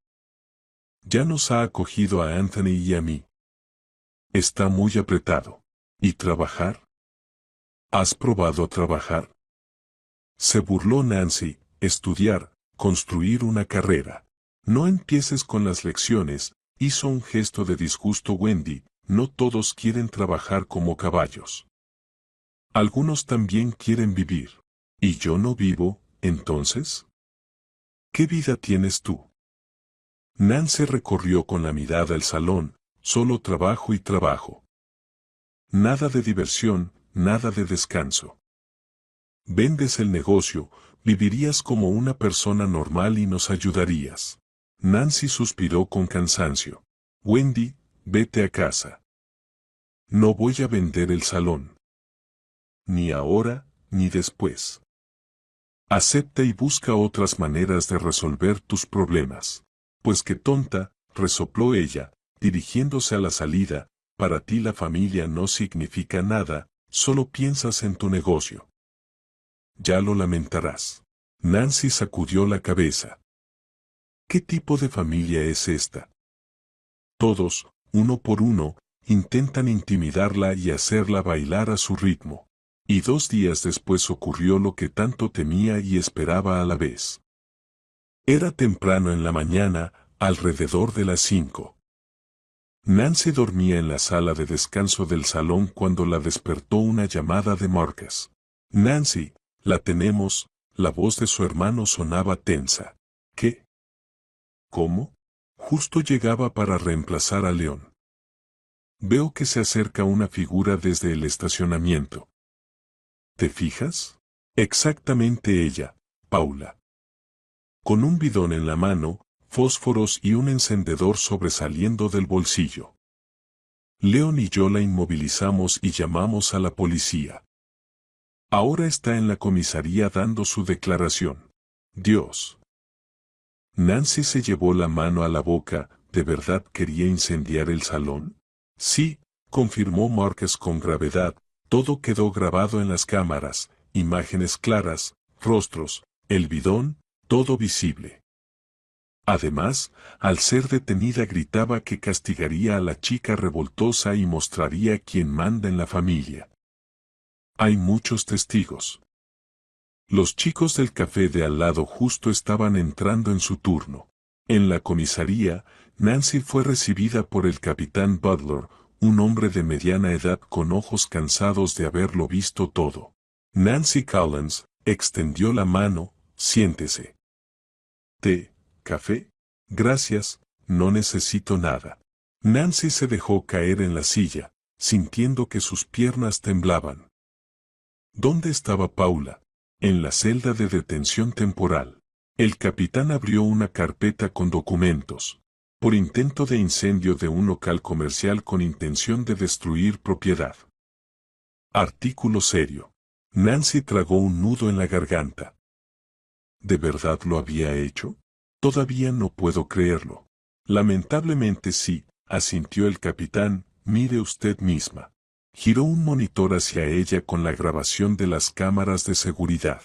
Ya nos ha acogido a Anthony y a mí. Está muy apretado. ¿Y trabajar? ¿Has probado a trabajar? Se burló Nancy, estudiar, construir una carrera. No empieces con las lecciones, hizo un gesto de disgusto Wendy, no todos quieren trabajar como caballos. Algunos también quieren vivir. ¿Y yo no vivo, entonces? ¿Qué vida tienes tú? Nancy recorrió con la mirada el salón, solo trabajo y trabajo. Nada de diversión, nada de descanso. Vendes el negocio, vivirías como una persona normal y nos ayudarías. Nancy suspiró con cansancio. Wendy, vete a casa. No voy a vender el salón. Ni ahora, ni después. Acepta y busca otras maneras de resolver tus problemas. Pues qué tonta, resopló ella, dirigiéndose a la salida, para ti la familia no significa nada, solo piensas en tu negocio. Ya lo lamentarás. Nancy sacudió la cabeza. ¿Qué tipo de familia es esta? Todos, uno por uno, intentan intimidarla y hacerla bailar a su ritmo. Y 2 días después ocurrió lo que tanto temía y esperaba a la vez. Era temprano en la mañana, alrededor de las 5. Nancy dormía en la sala de descanso del salón cuando la despertó una llamada de Marcus. Nancy, la tenemos, la voz de su hermano sonaba tensa. ¿Qué? ¿Cómo? Justo llegaba para reemplazar a León. Veo que se acerca una figura desde el estacionamiento. ¿Te fijas? Exactamente ella, Paula. Con un bidón en la mano, fósforos y un encendedor sobresaliendo del bolsillo. León y yo la inmovilizamos y llamamos a la policía. Ahora está en la comisaría dando su declaración. Dios. Nancy se llevó la mano a la boca, ¿de verdad quería incendiar el salón? Sí, confirmó Marcus con gravedad, todo quedó grabado en las cámaras, imágenes claras, rostros, el bidón, todo visible. Además, al ser detenida gritaba que castigaría a la chica revoltosa y mostraría quién manda en la familia. Hay muchos testigos. Los chicos del café de al lado justo estaban entrando en su turno. En la comisaría, Nancy fue recibida por el capitán Butler, un hombre de mediana edad con ojos cansados de haberlo visto todo. Nancy Collins extendió la mano, siéntese. ¿Té, café? Gracias, no necesito nada. Nancy se dejó caer en la silla, sintiendo que sus piernas temblaban. ¿Dónde estaba Paula? En la celda de detención temporal. El capitán abrió una carpeta con documentos. Por intento de incendio de un local comercial con intención de destruir propiedad. Artículo serio. Nancy tragó un nudo en la garganta. ¿De verdad lo había hecho? Todavía no puedo creerlo. Lamentablemente sí, asintió el capitán, mire usted misma. Giró un monitor hacia ella con la grabación de las cámaras de seguridad.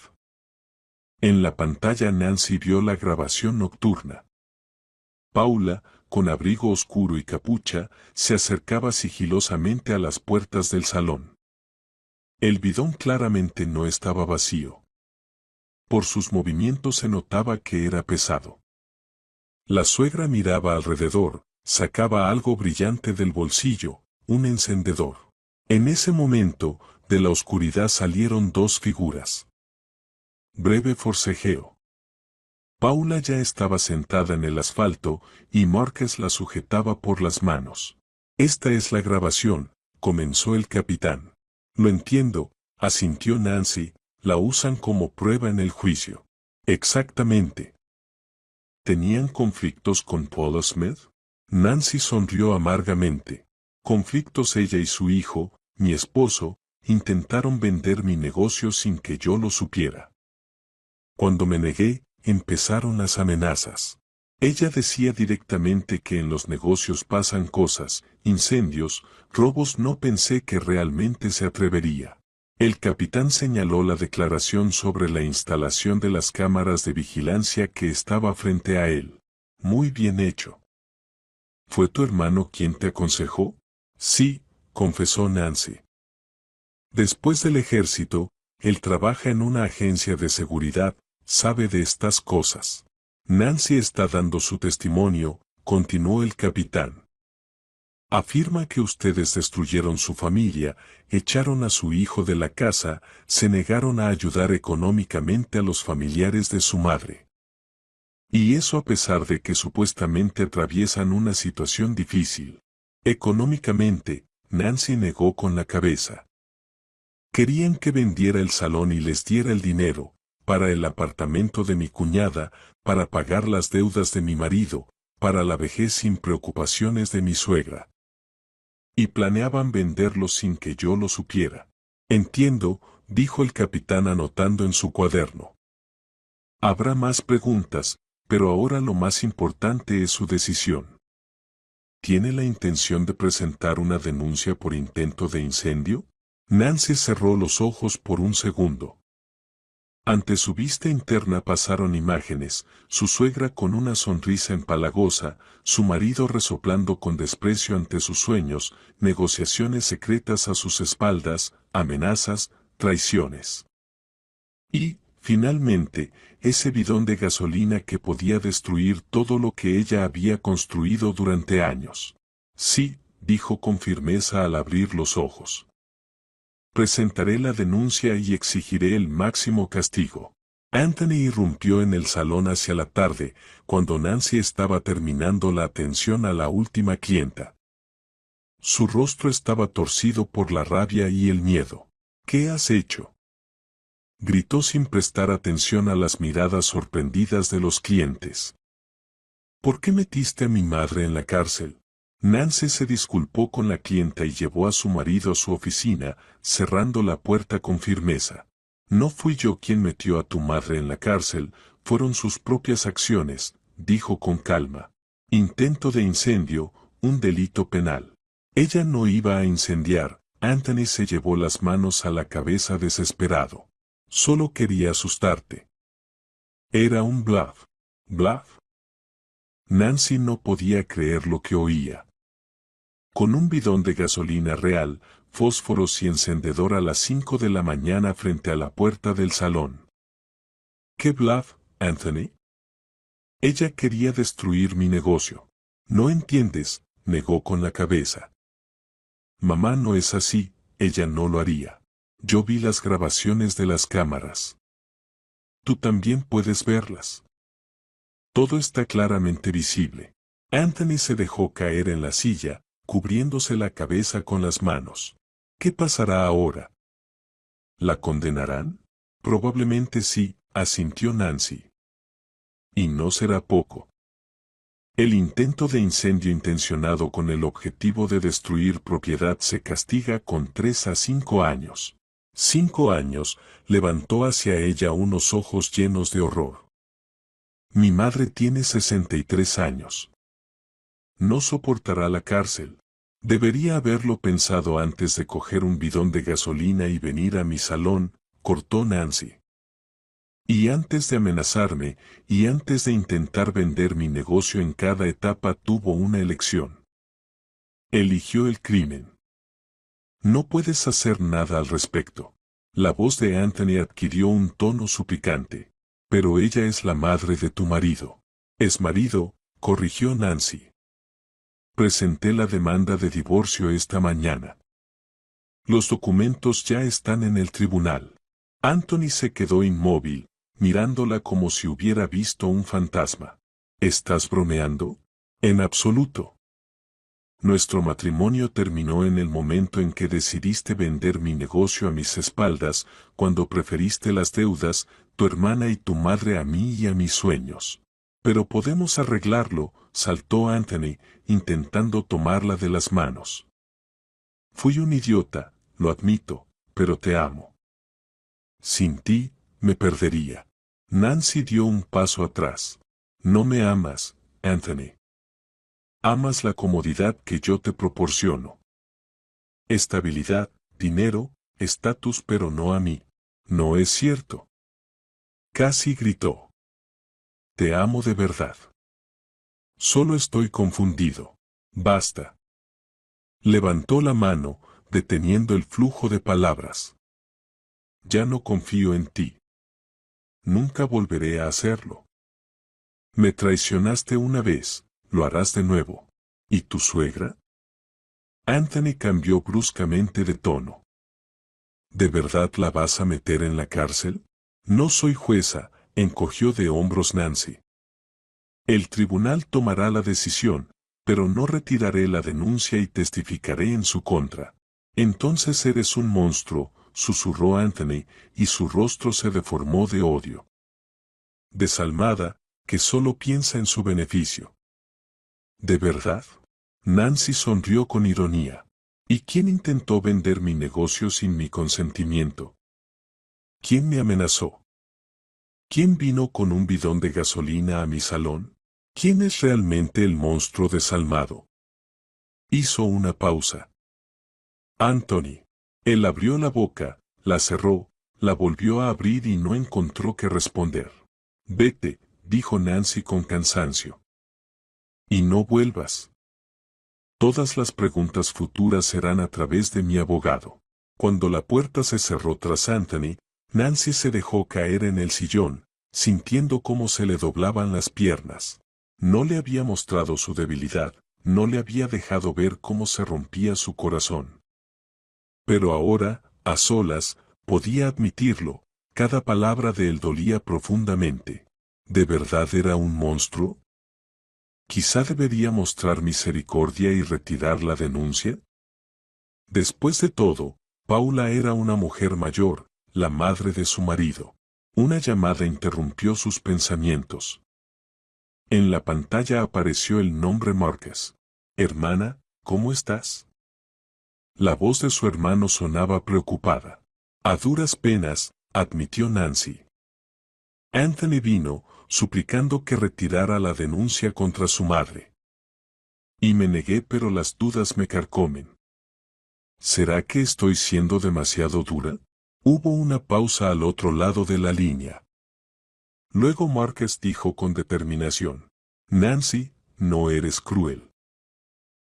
En la pantalla Nancy vio la grabación nocturna. Paula, con abrigo oscuro y capucha, se acercaba sigilosamente a las puertas del salón. El bidón claramente no estaba vacío. Por sus movimientos se notaba que era pesado. La suegra miraba alrededor, sacaba algo brillante del bolsillo, un encendedor. En ese momento, de la oscuridad salieron 2 figuras. Breve forcejeo. Paula ya estaba sentada en el asfalto, y Marcus la sujetaba por las manos. Esta es la grabación, comenzó el capitán. Lo entiendo, asintió Nancy, la usan como prueba en el juicio. Exactamente. ¿Tenían conflictos con Paula Smith? Nancy sonrió amargamente. Conflictos ella y su hijo, mi esposo, intentaron vender mi negocio sin que yo lo supiera. Cuando me negué, empezaron las amenazas. Ella decía directamente que en los negocios pasan cosas, incendios, robos. No pensé que realmente se atrevería. El capitán señaló la declaración sobre la instalación de las cámaras de vigilancia que estaba frente a él. Muy bien hecho. ¿Fue tu hermano quien te aconsejó? Sí, confesó Nancy. Después del ejército, él trabaja en una agencia de seguridad, sabe de estas cosas. Nancy está dando su testimonio, continuó el capitán. Afirma que ustedes destruyeron su familia, echaron a su hijo de la casa, se negaron a ayudar económicamente a los familiares de su madre. Y eso a pesar de que supuestamente atraviesan una situación difícil. Económicamente, Nancy negó con la cabeza. Querían que vendiera el salón y les diera el dinero, para el apartamento de mi cuñada, para pagar las deudas de mi marido, para la vejez sin preocupaciones de mi suegra. Y planeaban venderlo sin que yo lo supiera. Entiendo, dijo el capitán anotando en su cuaderno. Habrá más preguntas, pero ahora lo más importante es su decisión. ¿Tiene la intención de presentar una denuncia por intento de incendio? Nancy cerró los ojos por un segundo. Ante su vista interna pasaron imágenes, su suegra con una sonrisa empalagosa, su marido resoplando con desprecio ante sus sueños, negociaciones secretas a sus espaldas, amenazas, traiciones. Y, finalmente, ese bidón de gasolina que podía destruir todo lo que ella había construido durante años. Sí, dijo con firmeza al abrir los ojos. Presentaré la denuncia y exigiré el máximo castigo. Anthony irrumpió en el salón hacia la tarde, cuando Nancy estaba terminando la atención a la última clienta. Su rostro estaba torcido por la rabia y el miedo. ¿Qué has hecho?, gritó sin prestar atención a las miradas sorprendidas de los clientes. ¿Por qué metiste a mi madre en la cárcel? Nancy se disculpó con la clienta y llevó a su marido a su oficina, cerrando la puerta con firmeza. No fui yo quien metió a tu madre en la cárcel, fueron sus propias acciones, dijo con calma. Intento de incendio, un delito penal. Ella no iba a incendiar. Anthony se llevó las manos a la cabeza desesperado. Solo quería asustarte. Era un bluff. ¿Bluff? Nancy no podía creer lo que oía. Con un bidón de gasolina real, fósforos y encendedor a las 5 de la mañana frente a la puerta del salón. ¿Qué bluff, Anthony? Ella quería destruir mi negocio. No entiendes, negó con la cabeza. Mamá no es así, ella no lo haría. Yo vi las grabaciones de las cámaras. Tú también puedes verlas. Todo está claramente visible. Anthony se dejó caer en la silla, cubriéndose la cabeza con las manos. ¿Qué pasará ahora? ¿La condenarán? Probablemente sí, asintió Nancy. Y no será poco. El intento de incendio intencionado con el objetivo de destruir propiedad se castiga con 3 a 5 años. 5 años, levantó hacia ella unos ojos llenos de horror. Mi madre tiene 63 años. No soportará la cárcel. Debería haberlo pensado antes de coger un bidón de gasolina y venir a mi salón, cortó Nancy. Y antes de amenazarme, y antes de intentar vender mi negocio en cada etapa tuvo una elección. Eligió el crimen. No puedes hacer nada al respecto. La voz de Anthony adquirió un tono suplicante. Pero ella es la madre de tu marido. Es marido, corrigió Nancy. Presenté la demanda de divorcio esta mañana. Los documentos ya están en el tribunal. Anthony se quedó inmóvil, mirándola como si hubiera visto un fantasma. ¿Estás bromeando? En absoluto. Nuestro matrimonio terminó en el momento en que decidiste vender mi negocio a mis espaldas, cuando preferiste las deudas, tu hermana y tu madre a mí y a mis sueños. Pero podemos arreglarlo, saltó Anthony, intentando tomarla de las manos. Fui un idiota, lo admito, pero te amo. Sin ti, me perdería. Nancy dio un paso atrás. No me amas, Anthony. Amas la comodidad que yo te proporciono. Estabilidad, dinero, estatus, pero no a mí. No es cierto. Casi gritó. Te amo de verdad. Solo estoy confundido. Basta. Levantó la mano, deteniendo el flujo de palabras. Ya no confío en ti. Nunca volveré a hacerlo. Me traicionaste una vez, lo harás de nuevo. ¿Y tu suegra? Anthony cambió bruscamente de tono. ¿De verdad la vas a meter en la cárcel? No soy jueza, encogió de hombros Nancy. El tribunal tomará la decisión, pero no retiraré la denuncia y testificaré en su contra. Entonces eres un monstruo, susurró Anthony, y su rostro se deformó de odio. Desalmada, que solo piensa en su beneficio. ¿De verdad? Nancy sonrió con ironía. ¿Y quién intentó vender mi negocio sin mi consentimiento? ¿Quién me amenazó? ¿Quién vino con un bidón de gasolina a mi salón? ¿Quién es realmente el monstruo desalmado? Hizo una pausa. Anthony. Él abrió la boca, la cerró, la volvió a abrir y no encontró qué responder. Vete, dijo Nancy con cansancio. Y no vuelvas. Todas las preguntas futuras serán a través de mi abogado. Cuando la puerta se cerró tras Anthony, Nancy se dejó caer en el sillón, sintiendo cómo se le doblaban las piernas. No le había mostrado su debilidad, no le había dejado ver cómo se rompía su corazón. Pero ahora, a solas, podía admitirlo, cada palabra de él dolía profundamente. ¿De verdad era un monstruo? ¿Quizá debería mostrar misericordia y retirar la denuncia? Después de todo, Paula era una mujer mayor, la madre de su marido. Una llamada interrumpió sus pensamientos. En la pantalla apareció el nombre Márquez. Hermana, ¿cómo estás? La voz de su hermano sonaba preocupada. A duras penas, admitió Nancy. Anthony vino, suplicando que retirara la denuncia contra su madre. Y me negué, pero las dudas me carcomen. ¿Será que estoy siendo demasiado dura? Hubo una pausa al otro lado de la línea. Luego Márquez dijo con determinación. Nancy, no eres cruel.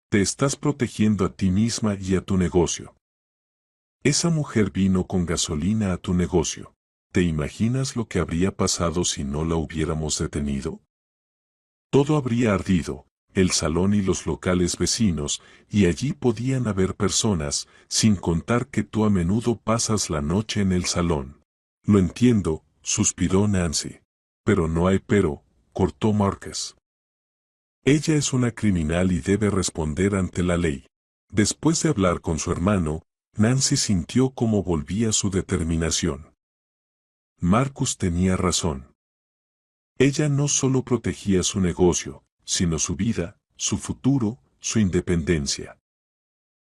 Te estás protegiendo a ti misma y a tu negocio. Esa mujer vino con gasolina a tu negocio. ¿Te imaginas lo que habría pasado si no la hubiéramos detenido? Todo habría ardido, el salón y los locales vecinos, y allí podían haber personas, sin contar que tú a menudo pasas la noche en el salón. Lo entiendo, suspiró Nancy. Pero no hay pero, cortó Márquez. Ella es una criminal y debe responder ante la ley. Después de hablar con su hermano, Nancy sintió cómo volvía su determinación. Marcus tenía razón. Ella no solo protegía su negocio, sino su vida, su futuro, su independencia.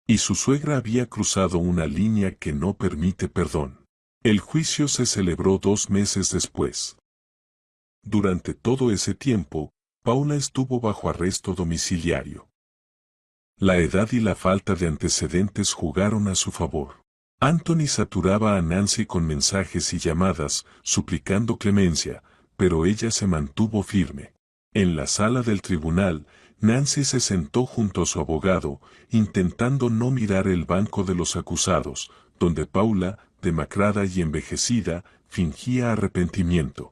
Y su suegra había cruzado una línea que no permite perdón. El juicio se celebró 2 meses después. Durante todo ese tiempo, Paula estuvo bajo arresto domiciliario. La edad y la falta de antecedentes jugaron a su favor. Anthony saturaba a Nancy con mensajes y llamadas, suplicando clemencia, pero ella se mantuvo firme. En la sala del tribunal, Nancy se sentó junto a su abogado, intentando no mirar el banco de los acusados, donde Paula, demacrada y envejecida, fingía arrepentimiento.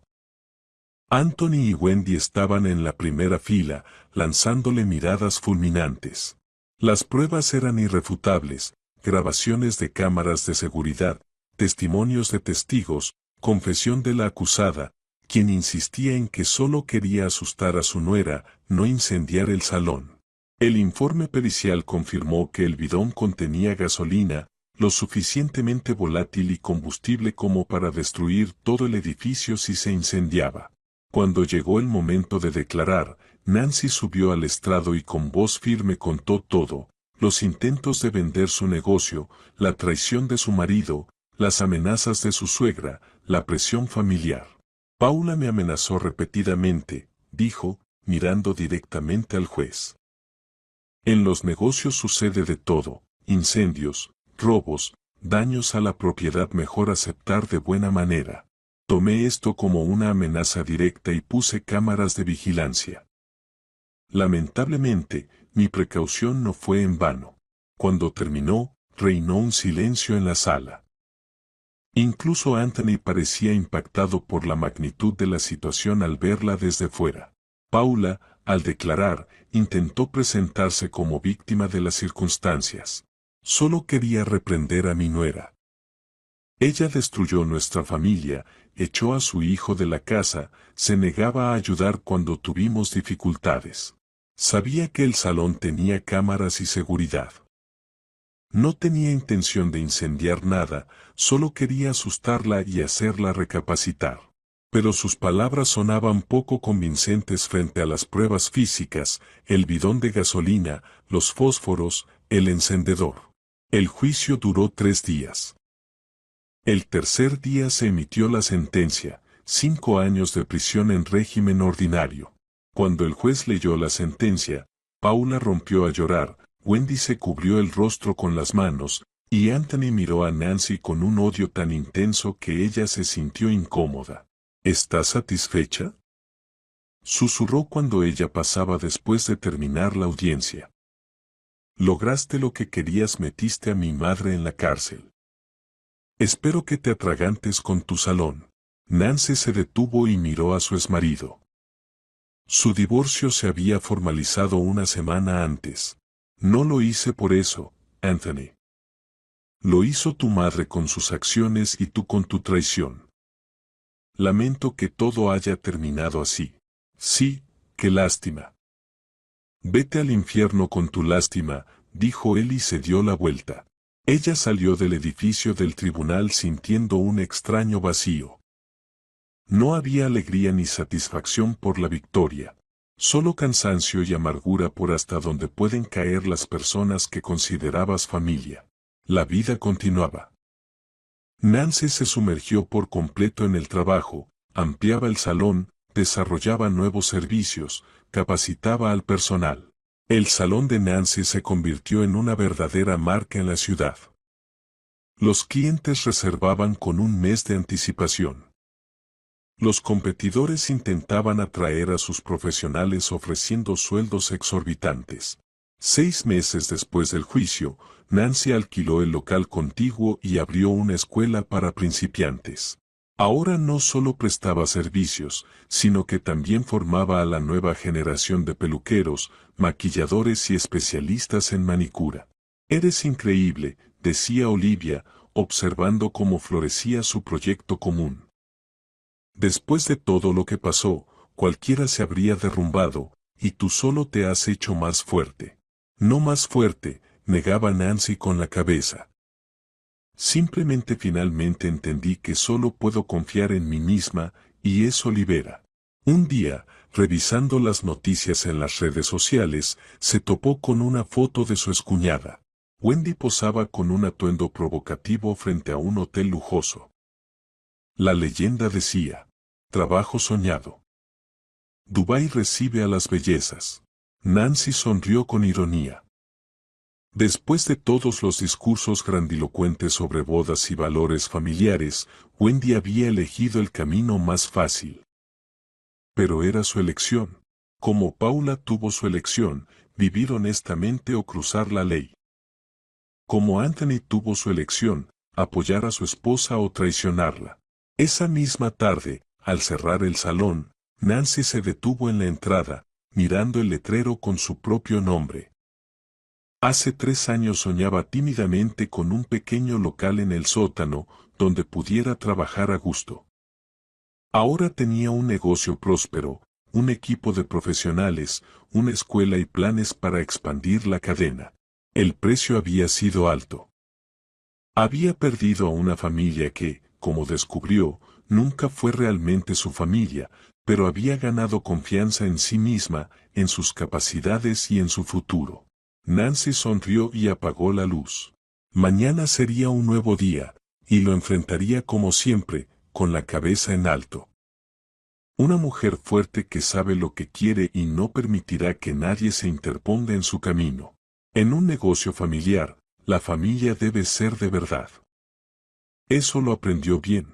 Anthony y Wendy estaban en la primera fila, lanzándole miradas fulminantes. Las pruebas eran irrefutables, grabaciones de cámaras de seguridad, testimonios de testigos, confesión de la acusada, quien insistía en que solo quería asustar a su nuera, no incendiar el salón. El informe pericial confirmó que el bidón contenía gasolina, lo suficientemente volátil y combustible como para destruir todo el edificio si se incendiaba. Cuando llegó el momento de declarar, Nancy subió al estrado y con voz firme contó todo, los intentos de vender su negocio, la traición de su marido, las amenazas de su suegra, la presión familiar. Paula me amenazó repetidamente, dijo, mirando directamente al juez. En los negocios sucede de todo, incendios, robos, daños a la propiedad, mejor aceptar de buena manera. Tomé esto como una amenaza directa y puse cámaras de vigilancia. Lamentablemente, mi precaución no fue en vano. Cuando terminó, reinó un silencio en la sala. Incluso Anthony parecía impactado por la magnitud de la situación al verla desde fuera. Paula, al declarar, intentó presentarse como víctima de las circunstancias. Solo quería reprender a mi nuera. Ella destruyó nuestra familia, echó a su hijo de la casa, se negaba a ayudar cuando tuvimos dificultades. Sabía que el salón tenía cámaras y seguridad. No tenía intención de incendiar nada, solo quería asustarla y hacerla recapacitar. Pero sus palabras sonaban poco convincentes frente a las pruebas físicas, el bidón de gasolina, los fósforos, el encendedor. El juicio duró 3 días. El tercer día se emitió la sentencia, 5 años de prisión en régimen ordinario. Cuando el juez leyó la sentencia, Paula rompió a llorar, Wendy se cubrió el rostro con las manos, y Anthony miró a Nancy con un odio tan intenso que ella se sintió incómoda. ¿Estás satisfecha?, susurró cuando ella pasaba después de terminar la audiencia. Lograste lo que querías, metiste a mi madre en la cárcel. Espero que te atragantes con tu salón. Nancy se detuvo y miró a su exmarido. Su divorcio se había formalizado una semana antes. No lo hice por eso, Anthony. Lo hizo tu madre con sus acciones y tú con tu traición. Lamento que todo haya terminado así. Sí, qué lástima. Vete al infierno con tu lástima, dijo él y se dio la vuelta. Ella salió del edificio del tribunal sintiendo un extraño vacío. No había alegría ni satisfacción por la victoria. Solo cansancio y amargura por hasta donde pueden caer las personas que considerabas familia. La vida continuaba. Nancy se sumergió por completo en el trabajo, ampliaba el salón, desarrollaba nuevos servicios, capacitaba al personal. El salón de Nancy se convirtió en una verdadera marca en la ciudad. Los clientes reservaban con un mes de anticipación. Los competidores intentaban atraer a sus profesionales ofreciendo sueldos exorbitantes. 6 meses después del juicio, Nancy alquiló el local contiguo y abrió una escuela para principiantes. Ahora no solo prestaba servicios, sino que también formaba a la nueva generación de peluqueros, maquilladores y especialistas en manicura. Eres increíble, decía Olivia, observando cómo florecía su proyecto común. Después de todo lo que pasó, cualquiera se habría derrumbado, y tú solo te has hecho más fuerte. No más fuerte, negaba Nancy con la cabeza. Simplemente finalmente entendí que solo puedo confiar en mí misma, y eso libera. Un día, revisando las noticias en las redes sociales, se topó con una foto de su excuñada. Wendy posaba con un atuendo provocativo frente a un hotel lujoso. La leyenda decía: trabajo soñado. Dubái recibe a las bellezas. Nancy sonrió con ironía. Después de todos los discursos grandilocuentes sobre bodas y valores familiares, Wendy había elegido el camino más fácil. Pero era su elección. Como Paula tuvo su elección, vivir honestamente o cruzar la ley. Como Anthony tuvo su elección, apoyar a su esposa o traicionarla. Esa misma tarde, al cerrar el salón, Nancy se detuvo en la entrada, mirando el letrero con su propio nombre. Hace 3 años soñaba tímidamente con un pequeño local en el sótano, donde pudiera trabajar a gusto. Ahora tenía un negocio próspero, un equipo de profesionales, una escuela y planes para expandir la cadena. El precio había sido alto. Había perdido a una familia que, como descubrió, nunca fue realmente su familia, pero había ganado confianza en sí misma, en sus capacidades y en su futuro. Nancy sonrió y apagó la luz. Mañana sería un nuevo día, y lo enfrentaría como siempre, con la cabeza en alto. Una mujer fuerte que sabe lo que quiere y no permitirá que nadie se interponga en su camino. En un negocio familiar, la familia debe ser de verdad. Eso lo aprendió bien.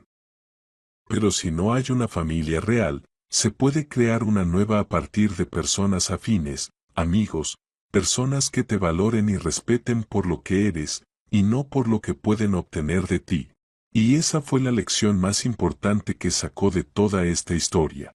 Pero si no hay una familia real, se puede crear una nueva a partir de personas afines, amigos, personas que te valoren y respeten por lo que eres, y no por lo que pueden obtener de ti. Y esa fue la lección más importante que sacó de toda esta historia.